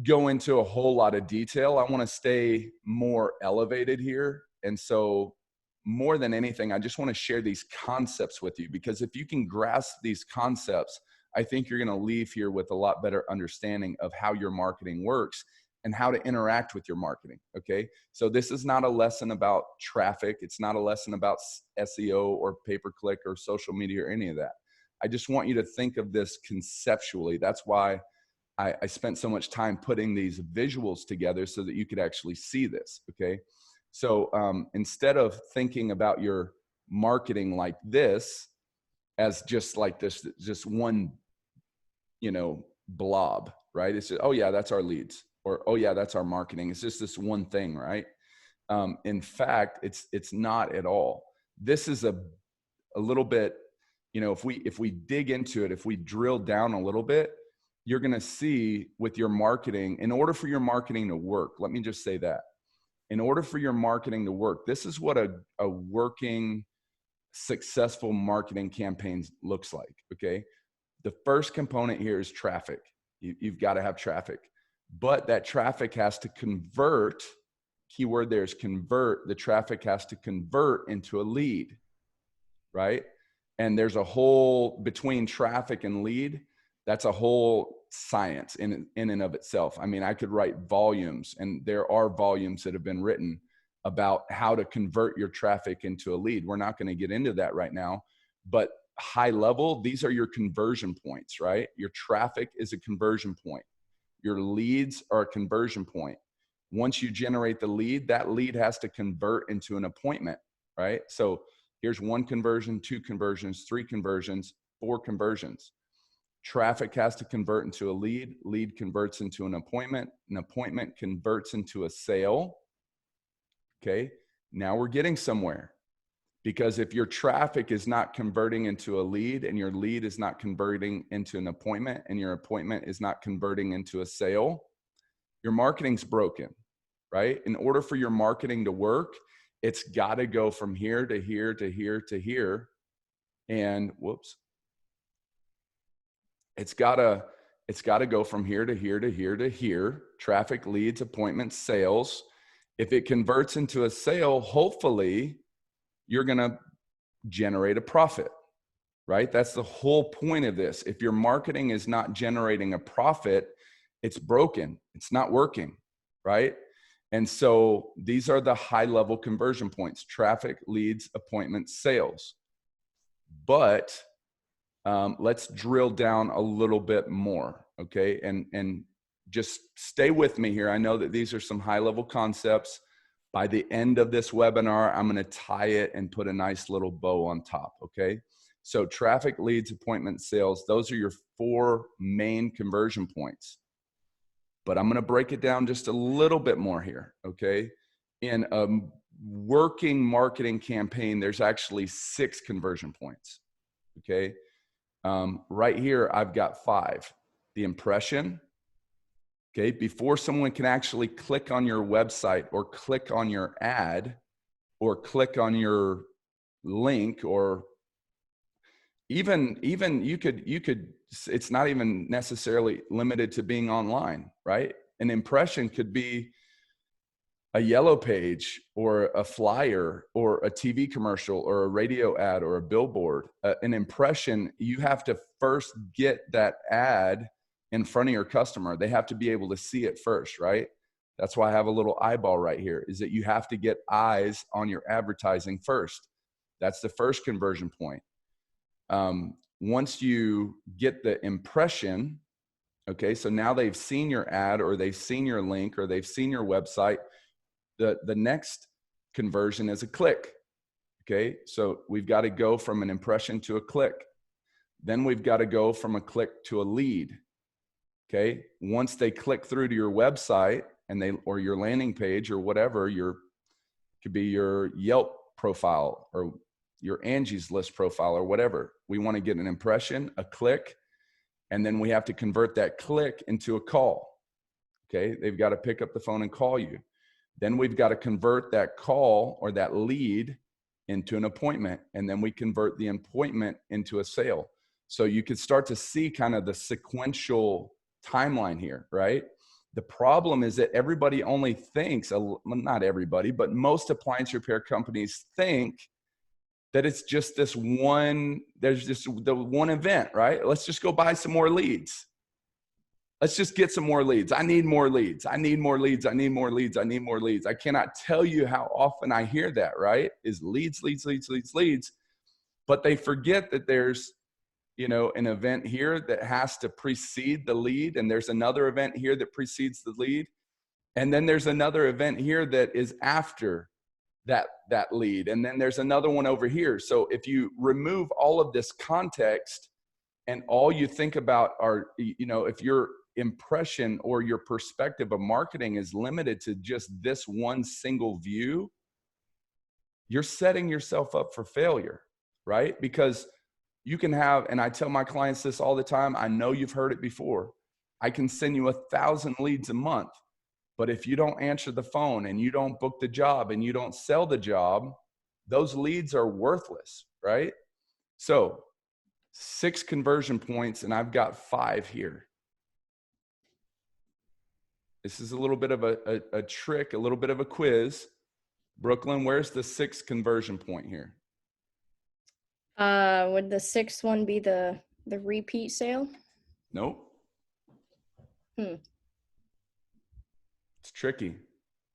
go into a whole lot of detail. I want to stay more elevated here. And so more than anything, I just want to share these concepts with you, because if you can grasp these concepts, I think you're going to leave here with a lot better understanding of how your marketing works and how to interact with your marketing. Okay. So this is not a lesson about traffic. It's not a lesson about SEO or pay-per-click or social media or any of that. I just want you to think of this conceptually. That's why I spent so much time putting these visuals together so that you could actually see this. Okay. So instead of thinking about your marketing like this, as just like this, just one, you know, blob, right? It's just, oh yeah, that's our leads, or, oh yeah, that's our marketing. It's just this one thing, right? In fact, it's not at all. This is a little bit, you know, if we dig into it, if we drill down a little bit, you're going to see with your marketing, in order for your marketing to work, let me just say that, in order for your marketing to work, this is what a working, successful marketing campaign looks like. Okay. The first component here is traffic. You've got to have traffic, but that traffic has to convert. Keyword there is convert. The traffic has to convert into a lead, right? And there's a whole, between traffic and lead, that's a whole science in and of itself. I mean, I could write volumes, and there are volumes that have been written about how to convert your traffic into a lead. We're not going to get into that right now, but high level, these are your conversion points, right? Your traffic is a conversion point. Your leads are a conversion point. Once you generate the lead, that lead has to convert into an appointment, right? So here's one conversion, two conversions, three conversions, four conversions. Traffic has to convert into a lead converts into an appointment converts into a sale. Okay, now we're getting somewhere. Because if your traffic is not converting into a lead and your lead is not converting into an appointment and your appointment is not converting into a sale, your marketing's broken, right? In order for your marketing to work, it's got to go from here to here to here to here. And it's got to go from here to here to here to here. Traffic, leads, appointments, sales. If it converts into a sale, hopefully you're going to generate a profit, right? That's the whole point of this. If your marketing is not generating a profit, it's broken. It's not working, right? And so these are the high level conversion points: traffic, leads, appointments, sales. But let's drill down a little bit more, okay? And just stay with me here. I know that these are some high level concepts. By the end of this webinar, I'm going to tie it and put a nice little bow on top, okay? So traffic, leads, appointments, sales, those are your 4 main conversion points. But I'm going to break it down just a little bit more here, okay? In a working marketing campaign, there's actually 6 conversion points, okay? Right here, I've got 5. The impression. Okay, before someone can actually click on your website or click on your ad or click on your link, or even you could, it's not even necessarily limited to being online, right? An impression could be a yellow page or a flyer or a TV commercial or a radio ad or a billboard. An impression, you have to first get that ad in front of your customer. They have to be able to see it first, right? That's why I have a little eyeball right here, is that you have to get eyes on your advertising first. That's the first conversion point. Once you get the impression, okay, so now they've seen your ad or they've seen your link or they've seen your website, the next conversion is a click. Okay, so we've got to go from an impression to a click. Then we've got to go from a click to a lead. Okay, once they click through to your website and or your landing page or whatever, could be your Yelp profile or your Angie's List profile or whatever. We want to get an impression, a click, and then we have to convert that click into a call. Okay, they've got to pick up the phone and call you. Then we've got to convert that call or that lead into an appointment, and then we convert the appointment into a sale. So you could start to see kind of the sequential timeline here, right? The problem is that everybody only thinks, not everybody, but most appliance repair companies think that it's just this one, there's just the one event, right? Let's just go buy some more leads. Let's just get some more leads. I need more leads. I need more leads. I need more leads. I need more leads. I cannot tell you how often I hear that, right? Is leads, leads, leads, leads, leads. But they forget that there's, an event here that has to precede the lead, and there's another event here that precedes the lead, and then there's another event here that is after that lead, and then there's another one over here. So if you remove all of this context and all you think about are, if your impression or your perspective of marketing is limited to just this one single view, you're setting yourself up for failure, right? Because you can have, and I tell my clients this all the time, I know you've heard it before, I can send you 1,000 leads a month, but if you don't answer the phone and you don't book the job and you don't sell the job, those leads are worthless, right? So 6 conversion points, and I've got 5 here. This is a little bit of a trick, a little bit of a quiz. Brooklyn, where's the 6th conversion point here? Would the 6th one be the repeat sale? Nope. It's tricky.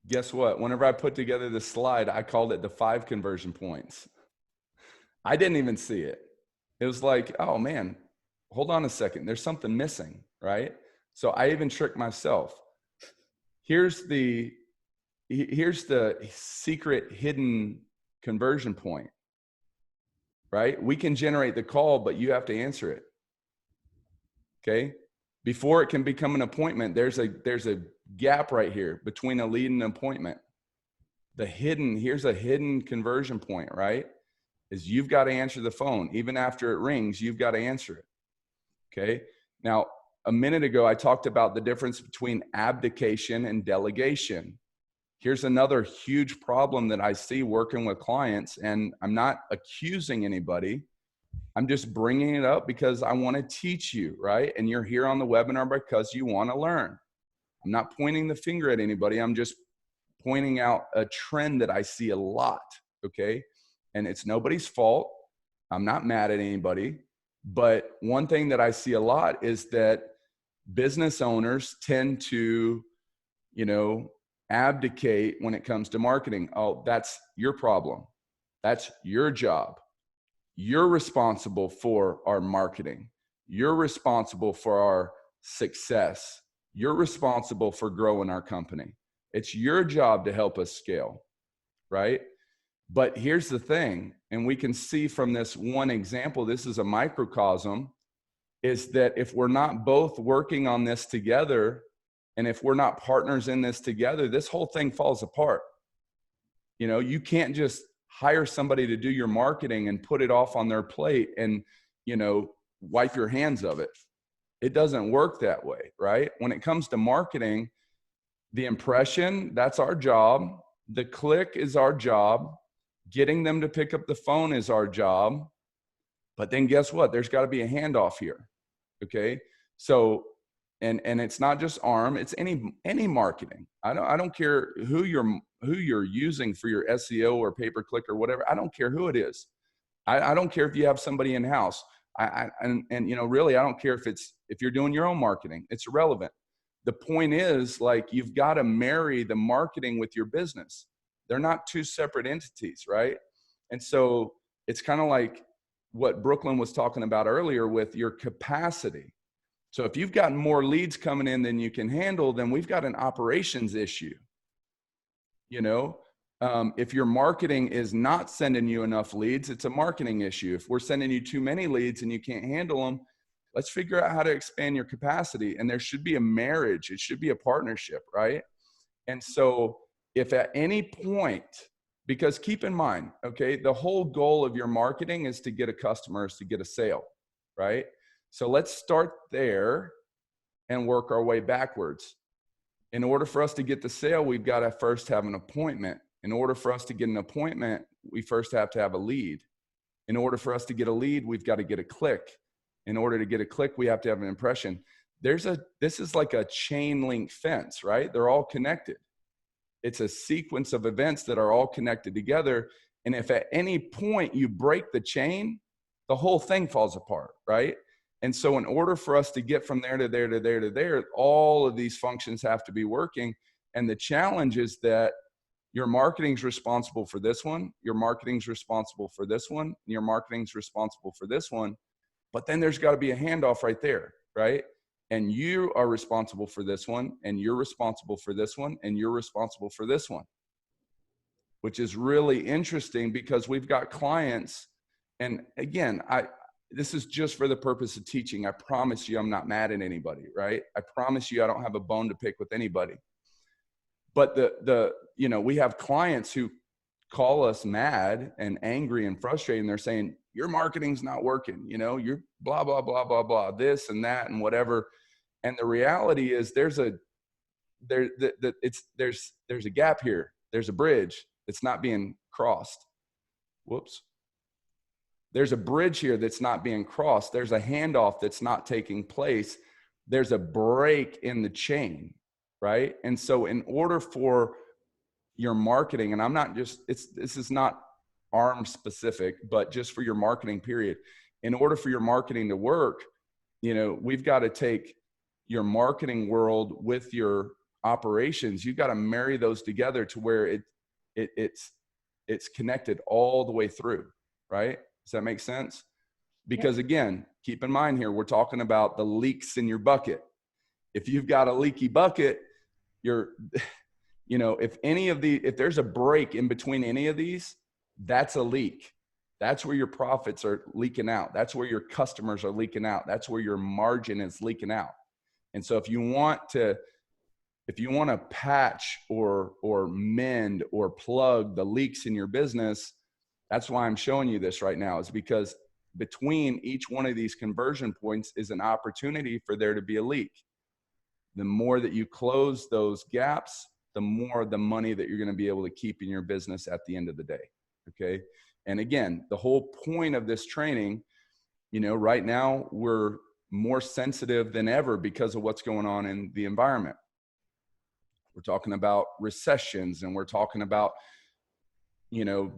Guess what? Whenever I put together this slide, I called it the 5 conversion points. I didn't even see it. It was like, oh man, hold on a second. There's something missing, right? So I even tricked myself. Here's the secret hidden conversion point, right? We can generate the call, but you have to answer it. Okay. Before it can become an appointment, there's a gap right here between a lead and an appointment. Here's a hidden conversion point, right? Is you've got to answer the phone. Even after it rings, you've got to answer it. Okay. Now, a minute ago, I talked about the difference between abdication and delegation. Here's another huge problem that I see working with clients, and I'm not accusing anybody. I'm just bringing it up because I want to teach you, right? And you're here on the webinar because you want to learn. I'm not pointing the finger at anybody. I'm just pointing out a trend that I see a lot, okay? And it's nobody's fault. I'm not mad at anybody. But one thing that I see a lot is that business owners tend to, abdicate when it comes to marketing. Oh, that's your problem. That's your job. You're responsible for our marketing. You're responsible for our success. You're responsible for growing our company. It's your job to help us scale, right? But here's the thing, and we can see from this one example, this is a microcosm, is that if we're not both working on this together, and if we're not partners in this together, this whole thing falls apart. You can't just hire somebody to do your marketing and put it off on their plate and, wipe your hands of it. It doesn't work that way, right? When it comes to marketing, the impression, that's our job. The click is our job. Getting them to pick up the phone is our job. But then guess what? There's got to be a handoff here. Okay. So, and it's not just ARM, it's any marketing. I don't care who you're using for your SEO or pay-per-click or whatever. I don't care who it is. I don't care if you have somebody in-house. Really, I don't care if you're doing your own marketing. It's irrelevant. The point is, like, you've got to marry the marketing with your business. They're not two separate entities, right? And so it's kind of like what Brooklyn was talking about earlier with your capacity. So if you've got more leads coming in than you can handle, then we've got an operations issue. If your marketing is not sending you enough leads, it's a marketing issue. If we're sending you too many leads and you can't handle them, let's figure out how to expand your capacity. And there should be a marriage. It should be a partnership, right? And so if at any point, because keep in mind, okay, the whole goal of your marketing is to get a customer, is to get a sale, right? So let's start there and work our way backwards. In order for us to get the sale, we've got to first have an appointment. In order for us to get an appointment, we first have to have a lead. In order for us to get a lead, we've got to get a click. In order to get a click, we have to have an impression. This is like a chain link fence, right? They're all connected. It's a sequence of events that are all connected together. And if at any point you break the chain, the whole thing falls apart, right? And so in order for us to get from there to there to there to there, all of these functions have to be working. And the challenge is that your marketing's responsible for this one, your marketing's responsible for this one, and your marketing's responsible for this one. But then there's got to be a handoff right there, right? And you are responsible for this one, and you're responsible for this one, and you're responsible for this one, which is really interesting because we've got clients. And again, this is just for the purpose of teaching. I promise you, I'm not mad at anybody, right? I promise you, I don't have a bone to pick with anybody. But we have clients who call us mad and angry and frustrated, and they're saying, your marketing's not working, you're blah, blah, blah, blah, blah, this and that and whatever. And the reality is there's a gap here. There's a bridge that's not being crossed. Whoops. There's a bridge here that's not being crossed. There's a handoff that's not taking place. There's a break in the chain, right? And so in order for your marketing, and I'm not just, this is not ARM specific, but just for your marketing period. In order for your marketing to work, we've got to take your marketing world with your operations. You've got to marry those together to where it's connected all the way through, right? Does that make sense? Because again, keep in mind here, we're talking about the leaks in your bucket. If you've got a leaky bucket, if there's a break in between any of these, that's a leak. That's where your profits are leaking out. That's where your customers are leaking out. That's where your margin is leaking out. And so if you want to patch or mend or plug the leaks in your business, that's why I'm showing you this right now, is because between each one of these conversion points is an opportunity for there to be a leak. The more that you close those gaps, the more the money that you're going to be able to keep in your business at the end of the day. Okay. And again, the whole point of this training, right now we're more sensitive than ever because of what's going on in the environment. We're talking about recessions, and we're talking about,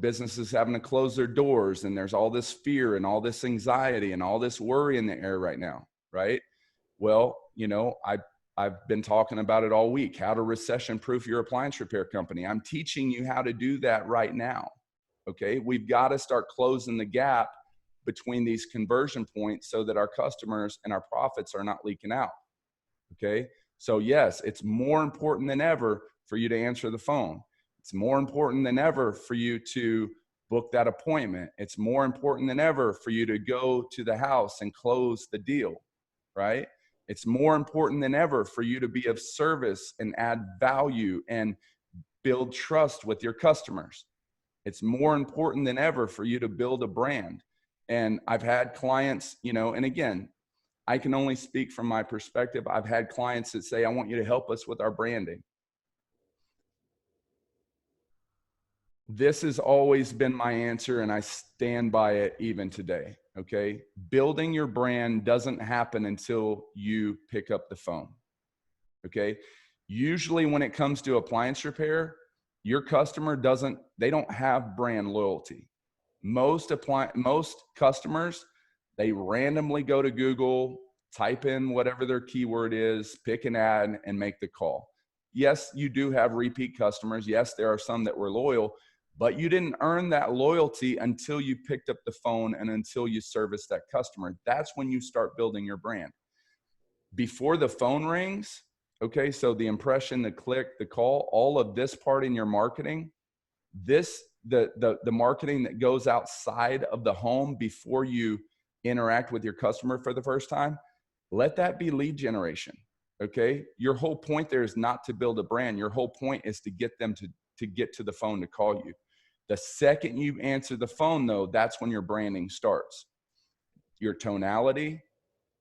businesses having to close their doors, and there's all this fear and all this anxiety and all this worry in the air right now. Right. Well, I've been talking about it all week, how to recession proof your appliance repair company. I'm teaching you how to do that right now. Okay. We've got to start closing the gap between these conversion points so that our customers and our profits are not leaking out. Okay. So yes, it's more important than ever for you to answer the phone. It's more important than ever for you to book that appointment. It's more important than ever for you to go to the house and close the deal, right? It's more important than ever for you to be of service and add value and build trust with your customers. It's more important than ever for you to build a brand. And I've had clients, and again, I can only speak from my perspective. I've had clients that say, I want you to help us with our branding. This has always been my answer, and I stand by it even today. Okay. Building your brand doesn't happen until you pick up the phone. Okay. Usually when it comes to appliance repair, your customer they don't have brand loyalty. Most customers, they randomly go to Google, type in whatever their keyword is, pick an ad, and make the call. Yes, you do have repeat customers. Yes, there are some that were loyal, but you didn't earn that loyalty until you picked up the phone and until you serviced that customer. That's when you start building your brand. Before the phone rings, okay, so the impression, the click, the call, all of this part in your marketing, the marketing that goes outside of the home before you interact with your customer for the first time, let that be lead generation. Okay. Your whole point there is not to build a brand. Your whole point is to get them to get to the phone to call you. The second you answer the phone, though, that's when your branding starts. Your tonality,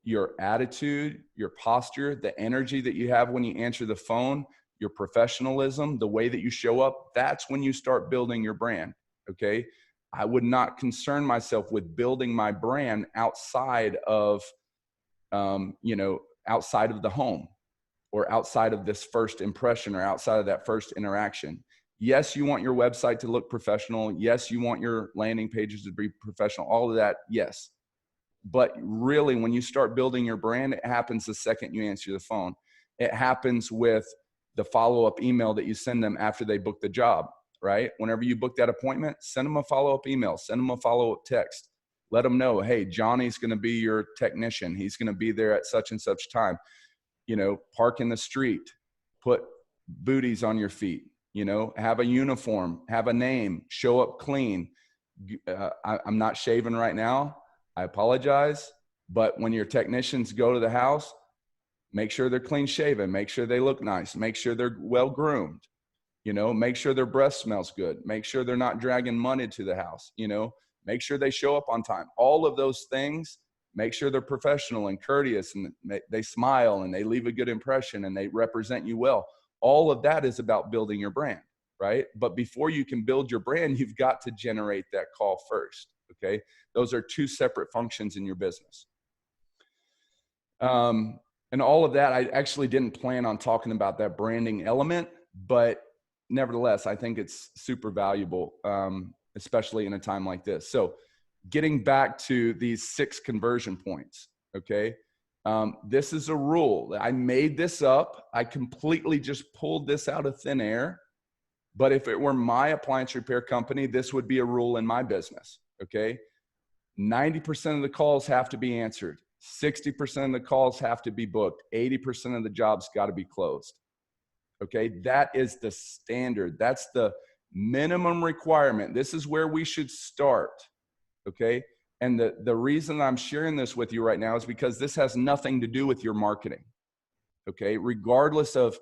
your attitude, your posture, the energy that you have when you answer the phone, your professionalism, the way that you show up, that's when you start building your brand. Okay. I would not concern myself with building my brand outside of, outside of the home or outside of this first impression or outside of that first interaction. Yes, you want your website to look professional. Yes, you want your landing pages to be professional, all of that. Yes. But really, when you start building your brand, it happens the second you answer the phone. It happens with the follow-up email that you send them after they book the job, right? Whenever you book that appointment, send them a follow-up email, send them a follow-up text. Let them know, hey, Johnny's going to be your technician. He's going to be there at such and such time. Park in the street, put booties on your feet, have a uniform, have a name, show up clean. I'm not shaving right now. I apologize. But when your technicians go to the house, make sure they're clean shaven, make sure they look nice, make sure they're well groomed, make sure their breath smells good, make sure they're not dragging money to the house, make sure they show up on time. All of those things, make sure they're professional and courteous and they smile and they leave a good impression and they represent you well. All of that is about building your brand, right? But before you can build your brand, you've got to generate that call first, okay? Those are two separate functions in your business. And all of that, I actually didn't plan on talking about that branding element, but nevertheless, I think it's super valuable, especially in a time like this. So getting back to these 6 conversion points, okay? This is a rule. I made this up. I completely just pulled this out of thin air. But if it were my appliance repair company, this would be a rule in my business, okay? 90% of the calls have to be answered. 60% of the calls have to be booked. 80% of the jobs got to be closed. Okay. That is the standard. That's the minimum requirement. This is where we should start. Okay. And the reason I'm sharing this with you right now is because this has nothing to do with your marketing. Okay. Regardless of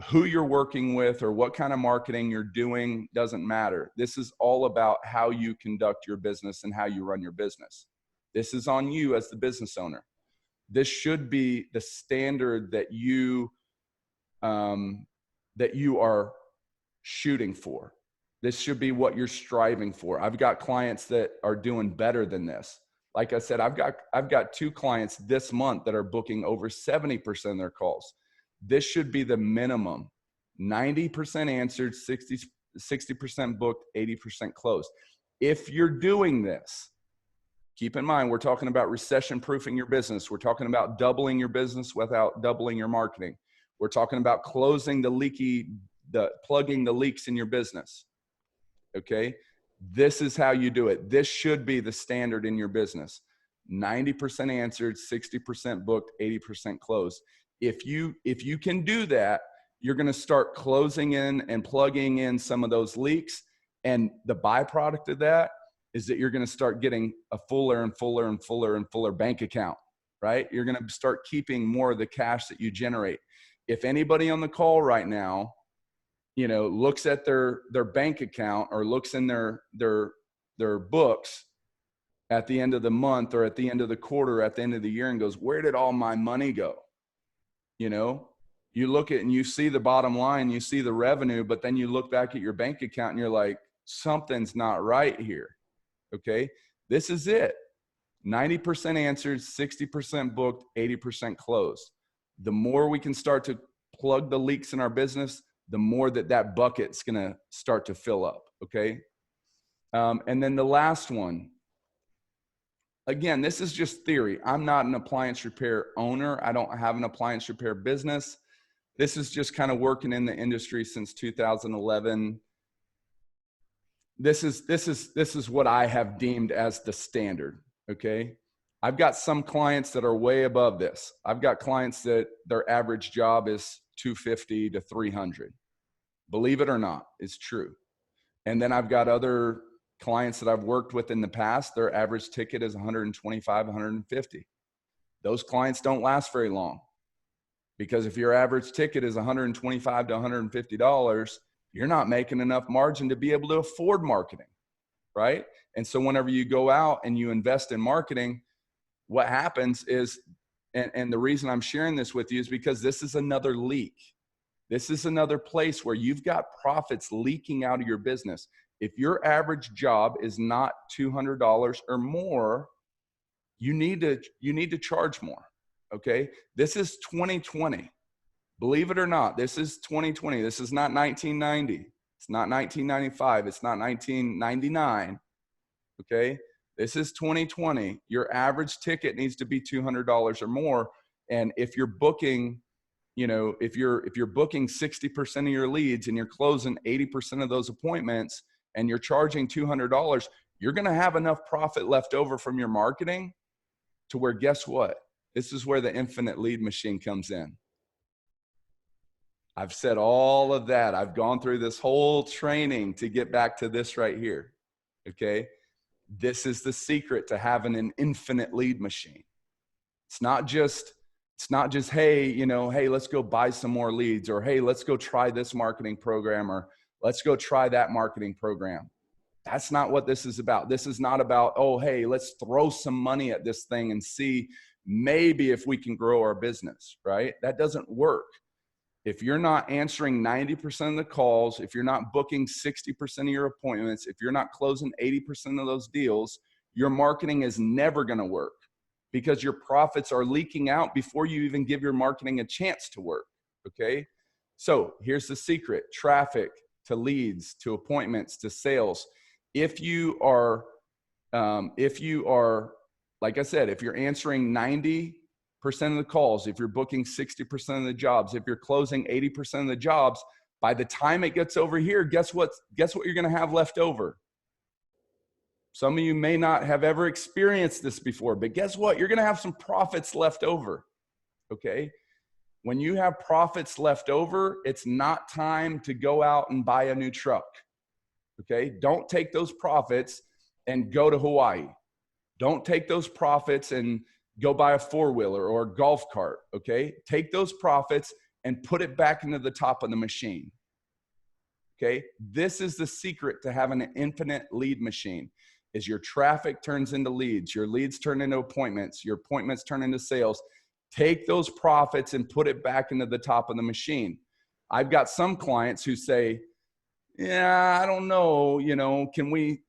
who you're working with or what kind of marketing you're doing, doesn't matter. This is all about how you conduct your business and how you run your business. This is on you as the business owner. This should be the standard that you are shooting for. This should be what you're striving for. I've got clients that are doing better than this. Like I said, I've got 2 clients this month that are booking over 70% of their calls. This should be the minimum. 90% answered, 60% booked, 80% closed. If you're doing this, keep in mind, we're talking about recession-proofing your business. We're talking about doubling your business without doubling your marketing. We're talking about plugging the leaks in your business. Okay. This is how you do it. This should be the standard in your business. 90% answered, 60% booked, 80% closed. If you can do that, you're going to start closing in and plugging in some of those leaks. And the byproduct of that is that you're going to start getting a fuller and fuller and fuller and fuller bank account, right? You're going to start keeping more of the cash that you generate. If anybody on the call right now, looks at their bank account or looks in their books at the end of the month or at the end of the quarter, at the end of the year, and goes, where did all my money go? You look at and you see the bottom line, you see the revenue, but then you look back at your bank account and you're like, something's not right here. Okay. This is it. 90% answered, 60% booked, 80% closed. The more we can start to plug the leaks in our business, the more that bucket's going to start to fill up. Okay. And then the last one, again, this is just theory. I'm not an appliance repair owner. I don't have an appliance repair business. This is just kind of working in the industry since 2011. This is what I have deemed as the standard. Okay. I've got some clients that are way above this. I've got clients that their average job is 250 to 300. Believe it or not, it's true. And then I've got other clients that I've worked with in the past, their average ticket is 125, 150. Those clients don't last very long, because if your average ticket is 125 to $150, you're not making enough margin to be able to afford marketing, right? And so whenever you go out and you invest in marketing, what happens is, and the reason I'm sharing this with you is because this is another leak. This is another place where you've got profits leaking out of your business. If your average job is not $200 or more, you need to charge more. Okay. This is 2020. Believe it or not, this is 2020. This is not 1990. It's not 1995. It's not 1999. Okay. This is 2020. Your average ticket needs to be $200 or more. And if you're booking, if you're booking 60% of your leads and you're closing 80% of those appointments and you're charging $200, you're going to have enough profit left over from your marketing to where, guess what? This is where the infinite lead machine comes in. I've said all of that. I've gone through this whole training to get back to this right here. Okay. This is the secret to having an infinite lead machine. It's not just, hey, hey, let's go buy some more leads, or hey, let's go try this marketing program, or let's go try that marketing program. That's not what this is about. This is not about, oh, hey, let's throw some money at this thing and see maybe if we can grow our business, right? That doesn't work. If you're not answering 90% of the calls, if you're not booking 60% of your appointments, if you're not closing 80% of those deals, your marketing is never going to work, because your profits are leaking out before you even give your marketing a chance to work. Okay. So here's the secret: traffic to leads, to appointments, to sales. If you are, like I said, if you're answering 90% of the calls, if you're booking 60% of the jobs, if you're closing 80% of the jobs, by the time it gets over here, guess what you're going to have left over? Some of you may not have ever experienced this before, but guess what? You're going to have some profits left over. Okay. When you have profits left over, it's not time to go out and buy a new truck. Okay. Don't take those profits and go to Hawaii. Don't take those profits and go buy a 4-wheeler or a golf cart, okay? Take those profits and put it back into the top of the machine, okay? This is the secret to having an infinite lead machine, is your traffic turns into leads, your leads turn into appointments, your appointments turn into sales. Take those profits and put it back into the top of the machine. I've got some clients who say, yeah, I don't know, you know, can we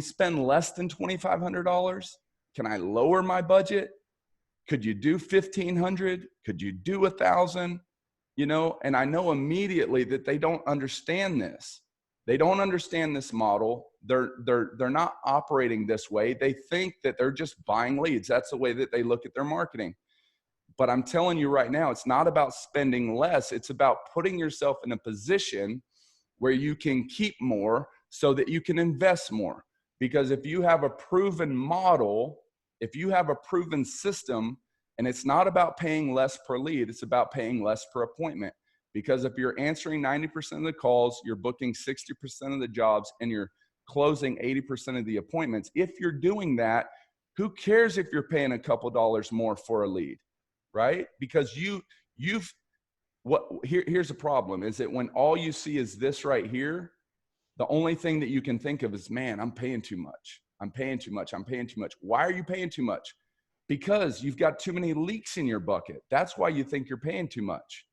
spend less than $2,500? Can I lower my budget? Could you do 1,500? Could you do 1,000? You know, and I know immediately that they don't understand this. They don't understand this model. They're not operating this way. They think that they're just buying leads. That's the way that they look at their marketing. But I'm telling you right now, it's not about spending less. It's about putting yourself in a position where you can keep more so that you can invest more. Because if you have a proven model, if you have a proven system, and it's not about paying less per lead, it's about paying less per appointment. Because if you're answering 90% of the calls, you're booking 60% of the jobs, and you're closing 80% of the appointments, if you're doing that, who cares if you're paying a couple dollars more for a lead, right? Because here's the problem, is that when all you see is this right here, the only thing that you can think of is, man, I'm paying too much. I'm paying too much. I'm paying too much. Why are you paying too much? Because you've got too many leaks in your bucket. That's why you think you're paying too much.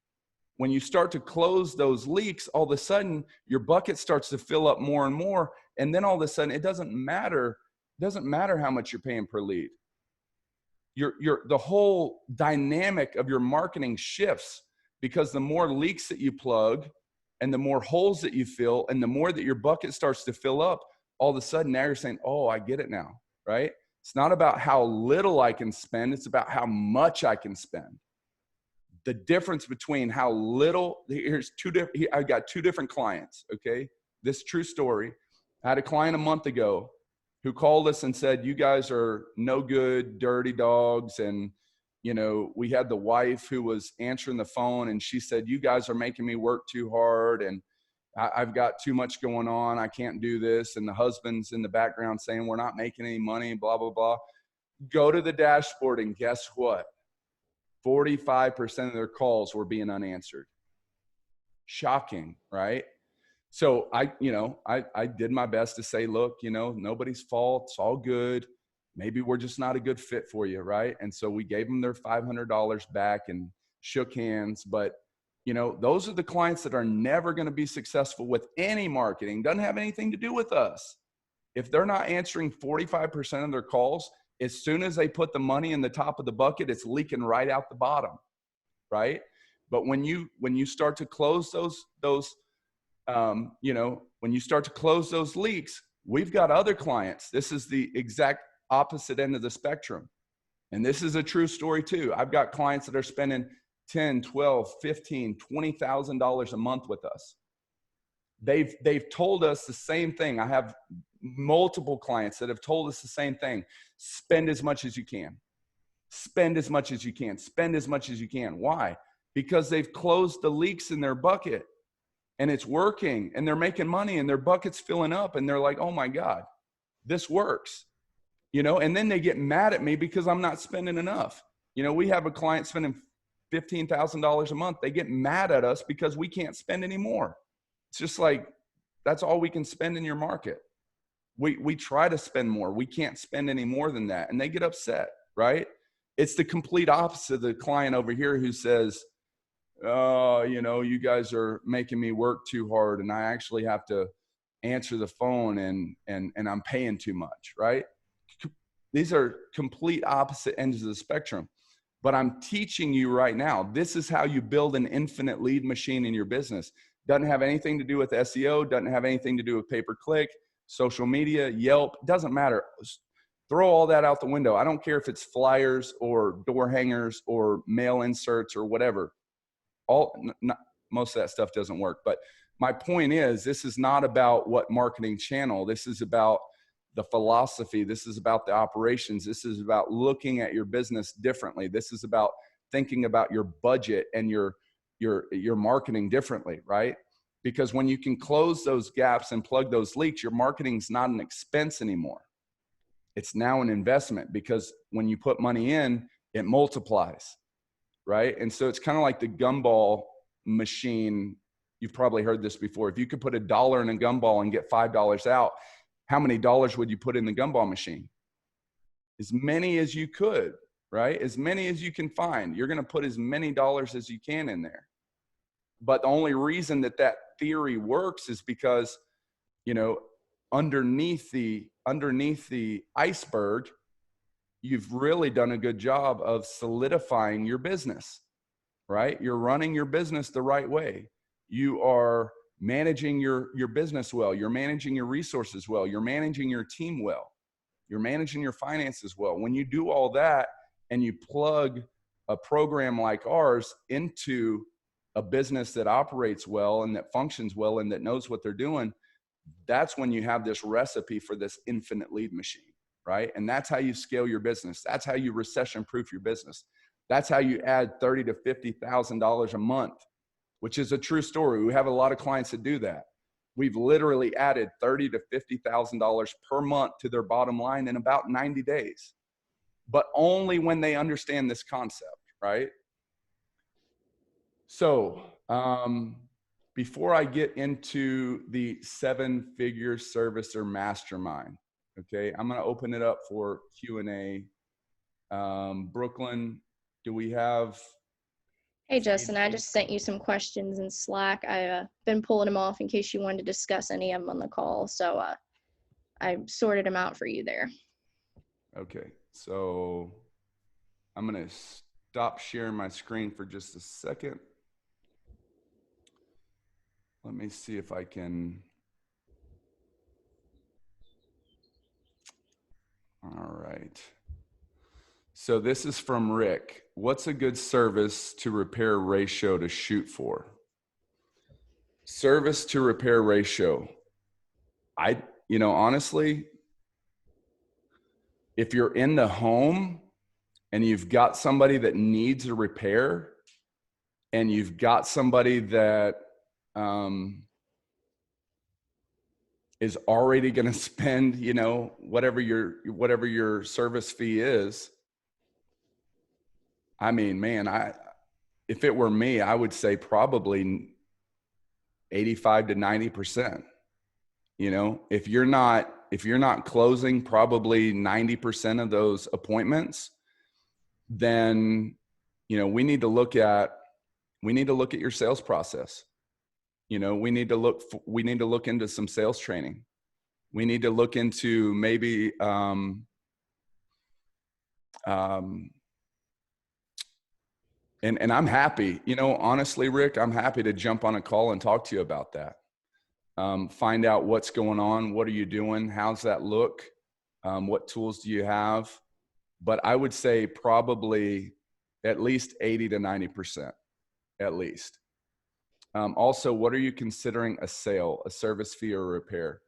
When you start to close those leaks, all of a sudden your bucket starts to fill up more and more. And then all of a sudden it doesn't matter how much you're paying per lead. The whole dynamic of your marketing shifts, because the more leaks that you plug and the more holes that you fill and the more that your bucket starts to fill up, all of a sudden now you're saying, oh, I get it now, right? It's not about how little I can spend. It's about how much I can spend. The difference between how little, I got 2 different clients, okay? This true story. I had a client a month ago who called us and said, you guys are no good, dirty dogs. And, you know, we had the wife who was answering the phone, and she said, you guys are making me work too hard, and I've got too much going on. I can't do this. And the husband's in the background saying, we're not making any money, blah, blah, blah. Go to the dashboard, and guess what? 45% of their calls were being unanswered. Shocking, right? So I did my best to say, look, you know, nobody's fault. It's all good. Maybe we're just not a good fit for you, right? And so we gave them their $500 back and shook hands. But, you know, those are the clients that are never going to be successful with any marketing. Doesn't have anything to do with us. If they're not answering 45% of their calls, as soon as they put the money in the top of the bucket, it's leaking right out the bottom, right? But when you start to close when you start to close those leaks, we've got other clients. This is the exact opposite end of the spectrum. And this is a true story too. I've got clients that are spending $10, $12, $15, $20,000 a month with us. They've told us the same thing. I have multiple clients that have told us the same thing. Spend as much as you can. Spend as much as you can. Spend as much as you can. Why? Because they've closed the leaks in their bucket, and it's working, and they're making money, and their bucket's filling up, and they're like, oh my God, this works. You know, and then they get mad at me because I'm not spending enough. You know, we have a client spending $15,000 a month. They get mad at us because we can't spend any more. It's just like, that's all we can spend in your market. We try to spend more. We can't spend any more than that. And they get upset, right? It's the complete opposite of the client over here who says, oh, you know, you guys are making me work too hard, and I actually have to answer the phone, and I'm paying too much, right? These are complete opposite ends of the spectrum. But I'm teaching you right now, this is how you build an infinite lead machine in your business. Doesn't have anything to do with SEO, doesn't have anything to do with pay-per-click, social media, Yelp, doesn't matter. Throw all that out the window. I don't care if it's flyers or door hangers or mail inserts or whatever. Most of that stuff doesn't work. But my point is, this is not about what marketing channel. This is about the philosophy. This is about the operations. This is about looking at your business differently. This is about thinking about your budget and your marketing differently, right? Because when you can close those gaps and plug those leaks, your marketing's not an expense anymore. It's now an investment, because when you put money in, it multiplies, right? And so it's kind of like the gumball machine. You've probably heard this before. If you could put $1 in a gumball and get $5 out, how many dollars would you put in the gumball machine? As many as you could, right? As many as you can find. You're going to put as many dollars as you can in there. But the only reason that that theory works is because, you know, underneath the iceberg, you've really done a good job of solidifying your business, right? You're running your business the right way. You are managing your business well. You're managing your resources well. You're managing your team well. You're managing your finances well. When you do all that and you plug a program like ours into a business that operates well and that functions well and that knows what they're doing, that's when you have this recipe for this infinite lead machine, right? And that's how you scale your business. That's how you recession-proof your business. That's how you add $30,000 to $50,000 a month, which is a true story. We have a lot of clients that do that. We've literally added $30,000 to $50,000 per month to their bottom line in about 90 days, but only when they understand this concept, right? So before I get into the 7-figure service or mastermind, okay, I'm going to open it up for Q&A. Brooklyn, do we have? Hey, Justin, I just sent you some questions in Slack. I've been pulling them off in case you wanted to discuss any of them on the call. So I sorted them out for you there. Okay, so I'm going to stop sharing my screen for just a second. Let me see if I can. All right. So this is from Rick. What's a good service to repair ratio to shoot for? Service to repair ratio. Honestly, if you're in the home and you've got somebody that needs a repair and you've got somebody that is already going to spend, whatever your service fee is. I mean, man, if it were me, I would say probably 85 to 90%. If you're not closing probably 90% of those appointments, then, we need to look at your sales process. We need to look into some sales training. We need to look into maybe, and I'm happy, honestly, Rick, I'm happy to jump on a call and talk to you about that. Find out what's going on. What are you doing? How's that look? What tools do you have? But I would say probably at least 80 to 90%, at least. Also, what are you considering a sale, a service fee, or a repair?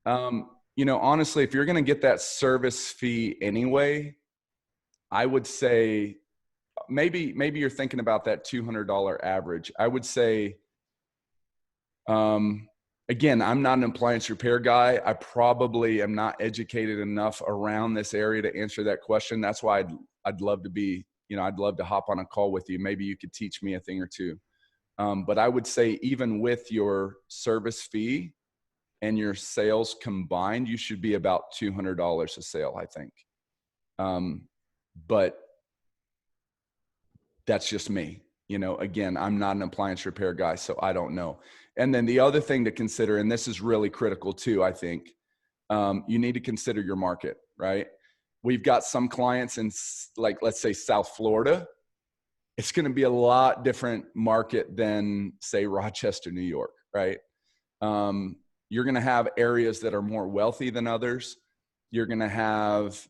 Honestly, if you're going to get that service fee anyway, I would say maybe you're thinking about that $200 average. I would say, again, I'm not an appliance repair guy. I probably am not educated enough around this area to answer that question. That's why I'd love to be, I'd love to hop on a call with you. Maybe you could teach me a thing or two. But I would say even with your service fee and your sales combined, you should be about $200 a sale, I think. But that's just me. Again, I'm not an appliance repair guy, so I don't know. And then the other thing to consider, and this is really critical too, I think, you need to consider your market, right? We've got some clients in, like, let's say South Florida. It's going to be a lot different market than, say, Rochester, New York, right? You're going to have areas that are more wealthy than others. You're going to have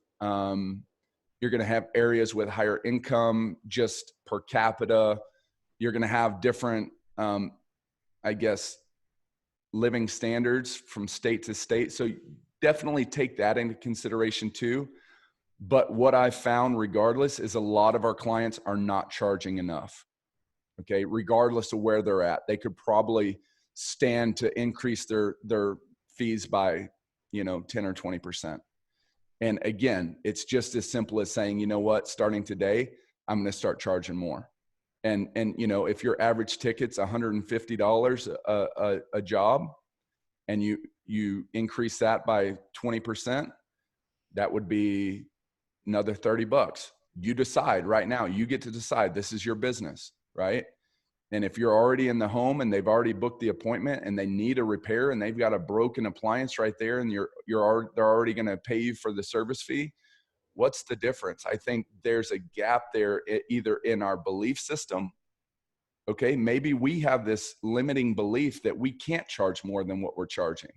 areas with higher income just per capita. You're going to have different, living standards from state to state. So definitely take that into consideration too. But what I've found regardless is a lot of our clients are not charging enough. Okay. Regardless of where they're at, they could probably stand to increase their fees by, 10 or 20%. And again, it's just as simple as saying, you know what, starting today, I'm going to start charging more. And, you know, if your average ticket's $150 a job, and you increase that by 20%, that would be another $30. You decide right now, you get to decide, this is your business, right? And if you're already in the home and they've already booked the appointment and they need a repair and they've got a broken appliance right there, and they're already going to pay you for the service fee, what's the difference? I think there's a gap there, either in our belief system. Okay, maybe we have this limiting belief that we can't charge more than what we're charging.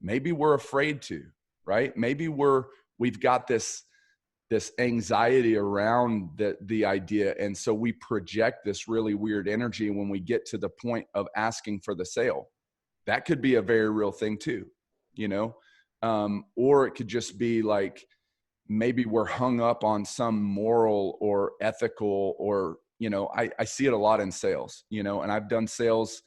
Maybe we're afraid to, right? Maybe we've got this anxiety around the idea, and so we project this really weird energy when we get to the point of asking for the sale. That could be a very real thing too, you know. Or it could just be like, maybe we're hung up on some moral or ethical, or, you know, I see it a lot in sales, you know, and I've done sales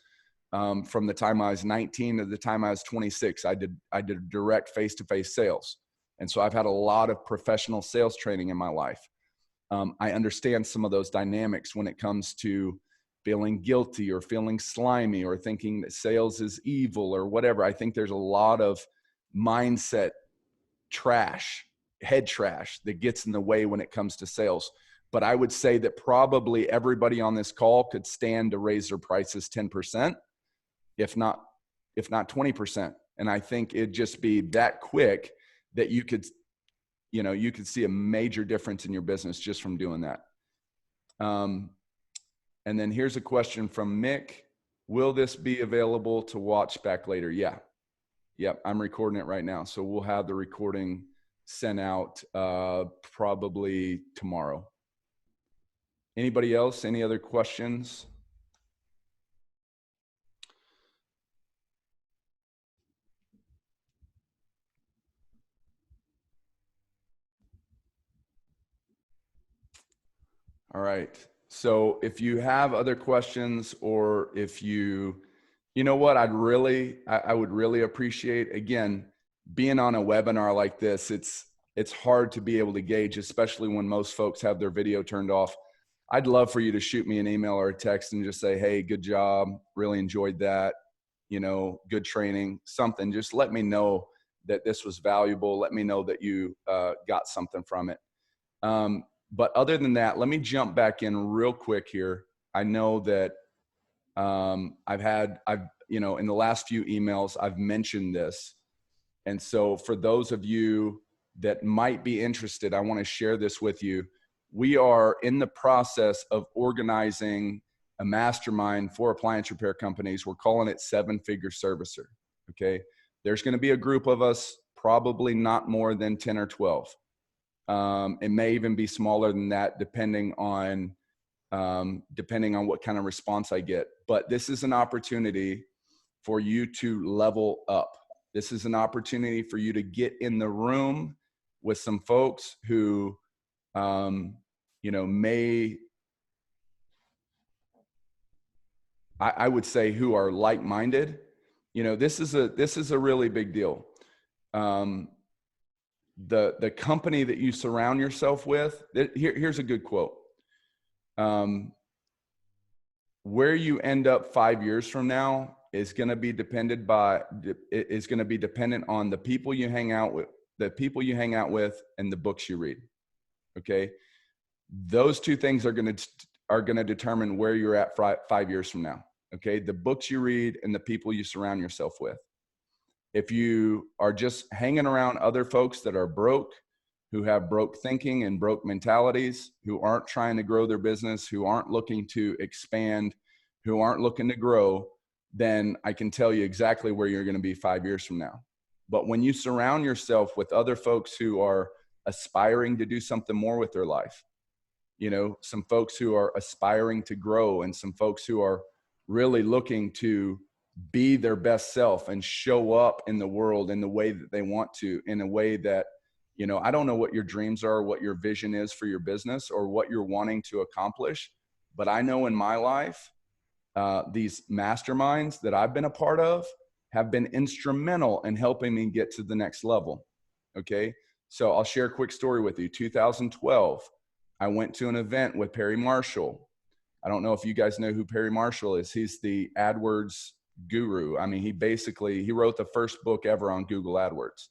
from the time I was 19 to the time I was 26. I did direct face-to-face sales. And so I've had a lot of professional sales training in my life. I understand some of those dynamics when it comes to feeling guilty or feeling slimy or thinking that sales is evil or whatever. I think there's a lot of mindset trash, head trash, that gets in the way when it comes to sales. But I would say that probably everybody on this call could stand to raise their prices 10%, if not 20%. And I think it'd just be that quick that you could see a major difference in your business just from doing that. And then here's a question from Mick. Will this be available to watch back later? Yeah. Yep, I'm recording it right now. So we'll have the recording sent out probably tomorrow. Anybody else? Any other questions? All right. So if you have other questions, or if you know what, I would really appreciate, again, being on a webinar like this. It's hard to be able to gauge, especially when most folks have their video turned off. I'd love for you to shoot me an email or a text and just say, hey, good job. Really enjoyed that. You know, good training, something. Just let me know that this was valuable. Let me know that you got something from it. But other than that, let me jump back in real quick here. I know that you know, in the last few emails, I've mentioned this. And so for those of you that might be interested, I want to share this with you. We are in the process of organizing a mastermind for appliance repair companies. We're calling it 7-Figure Servicer. Okay. There's going to be a group of us, probably not more than 10 or 12. It may even be smaller than that, depending on what kind of response I get. But this is an opportunity for you to level up. This is an opportunity for you to get in the room with some folks who, you know, I would say, who are like-minded. You know, this is a really big deal. The company that you surround yourself with, here's a good quote. Where you end up 5 years from now is going to be dependent on the people you hang out with, and the books you read. Okay. Those two things are going to determine where you're at 5 years from now. Okay. The books you read and the people you surround yourself with. If you are just hanging around other folks that are broke, who have broke thinking and broke mentalities, who aren't trying to grow their business, who aren't looking to expand, who aren't looking to grow, then I can tell you exactly where you're going to be 5 years from now. But when you surround yourself with other folks who are aspiring to do something more with their life, you know, some folks who are aspiring to grow, and some folks who are really looking to be their best self and show up in the world in the way that they want to, in a way that, you know, I don't know what your dreams are, what your vision is for your business, or what you're wanting to accomplish. But I know in my life, these masterminds that I've been a part of have been instrumental in helping me get to the next level. Okay. So I'll share a quick story with you. 2012, I went to an event with Perry Marshall. I don't know if you guys know who Perry Marshall is. He's the AdWords guru. I mean, he wrote the first book ever on Google AdWords.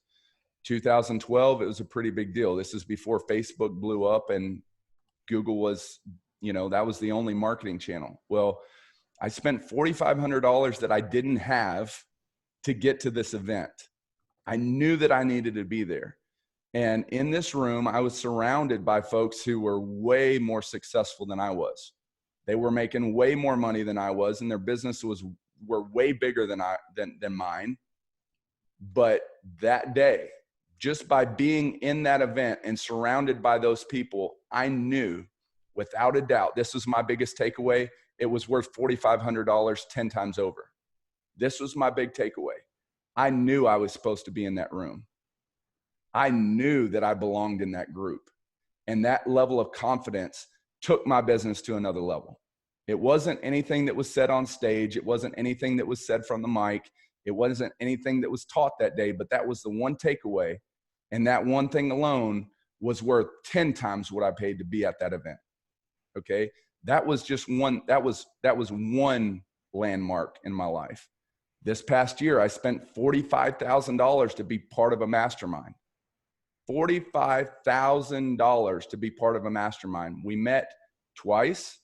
2012, it was a pretty big deal. This is before Facebook blew up and Google was, that was the only marketing channel. Well, I spent $4,500 that I didn't have to get to this event. I knew that I needed to be there. And in this room, I was surrounded by folks who were way more successful than I was. They were making way more money than I was, and their business were way bigger than mine. But that day, just by being in that event and surrounded by those people, I knew without a doubt, this was my biggest takeaway. It was worth $4,500 10 times over. This was my big takeaway. I knew I was supposed to be in that room. I knew that I belonged in that group. And that level of confidence took my business to another level. It wasn't anything that was said on stage. It wasn't anything that was said from the mic. It wasn't anything that was taught that day, but that was the one takeaway. And that one thing alone was worth 10 times what I paid to be at that event. Okay. That was just one, that was one landmark in my life. This past year, I spent $45,000 to be part of a mastermind. $45,000 to be part of a mastermind. We met twice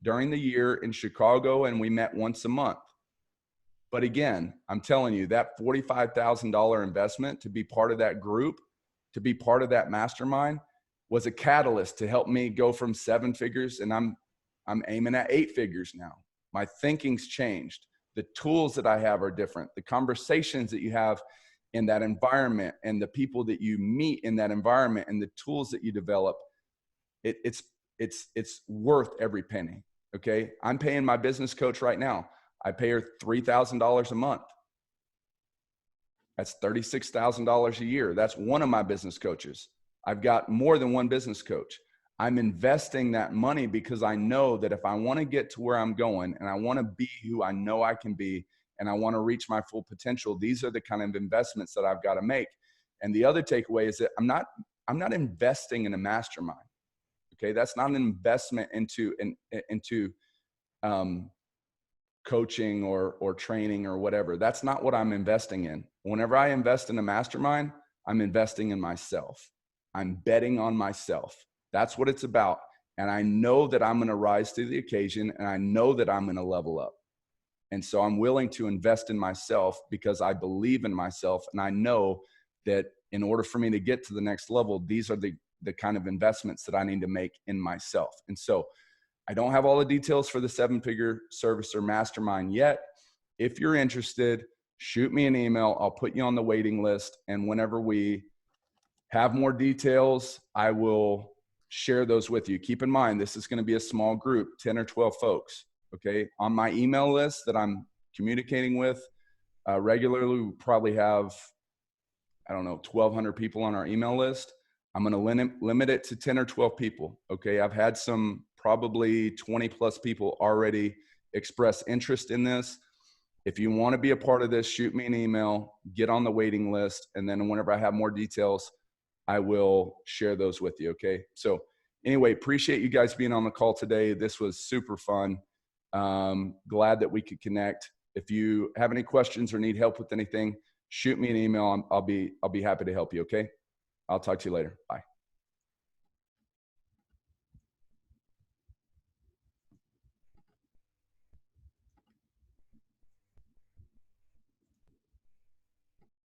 during the year in Chicago, and we met once a month. But again, I'm telling you, that $45,000 investment to be part of that group, to be part of that mastermind, was a catalyst to help me go from 7 figures, and I'm aiming at 8 figures now. My thinking's changed. The tools that I have are different. The conversations that you have in that environment and the people that you meet in that environment and the tools that you develop, it's worth every penny. Okay. I'm paying my business coach right now. I pay her $3,000 a month. That's $36,000 a year. That's one of my business coaches. I've got more than one business coach. I'm investing that money because I know that if I want to get to where I'm going and I want to be who I know I can be, and I want to reach my full potential, these are the kind of investments that I've got to make. And the other takeaway is that I'm not investing in a mastermind. Okay. That's not an investment into coaching or training or whatever. That's not what I'm investing in. Whenever I invest in a mastermind, I'm investing in myself. I'm betting on myself. That's what it's about. And I know that I'm going to rise to the occasion, and I know that I'm going to level up. And so I'm willing to invest in myself because I believe in myself. And I know that in order for me to get to the next level, these are the kind of investments that I need to make in myself. And so I don't have all the details for the 7-figure servicer mastermind yet. If you're interested, shoot me an email. I'll put you on the waiting list. And whenever we have more details, I will share those with you. Keep in mind, this is going to be a small group, 10 or 12 folks. Okay. On my email list that I'm communicating with regularly, we probably have, 1,200 people on our email list. I'm going to limit it to 10 or 12 people. Okay. I've had some probably 20 plus people already express interest in this. If you want to be a part of this, shoot me an email, get on the waiting list. And then whenever I have more details, I will share those with you. Okay. So anyway, appreciate you guys being on the call today. This was super fun. Glad that we could connect. If you have any questions or need help with anything, shoot me an email. I'll be happy to help you. Okay. I'll talk to you later. Bye.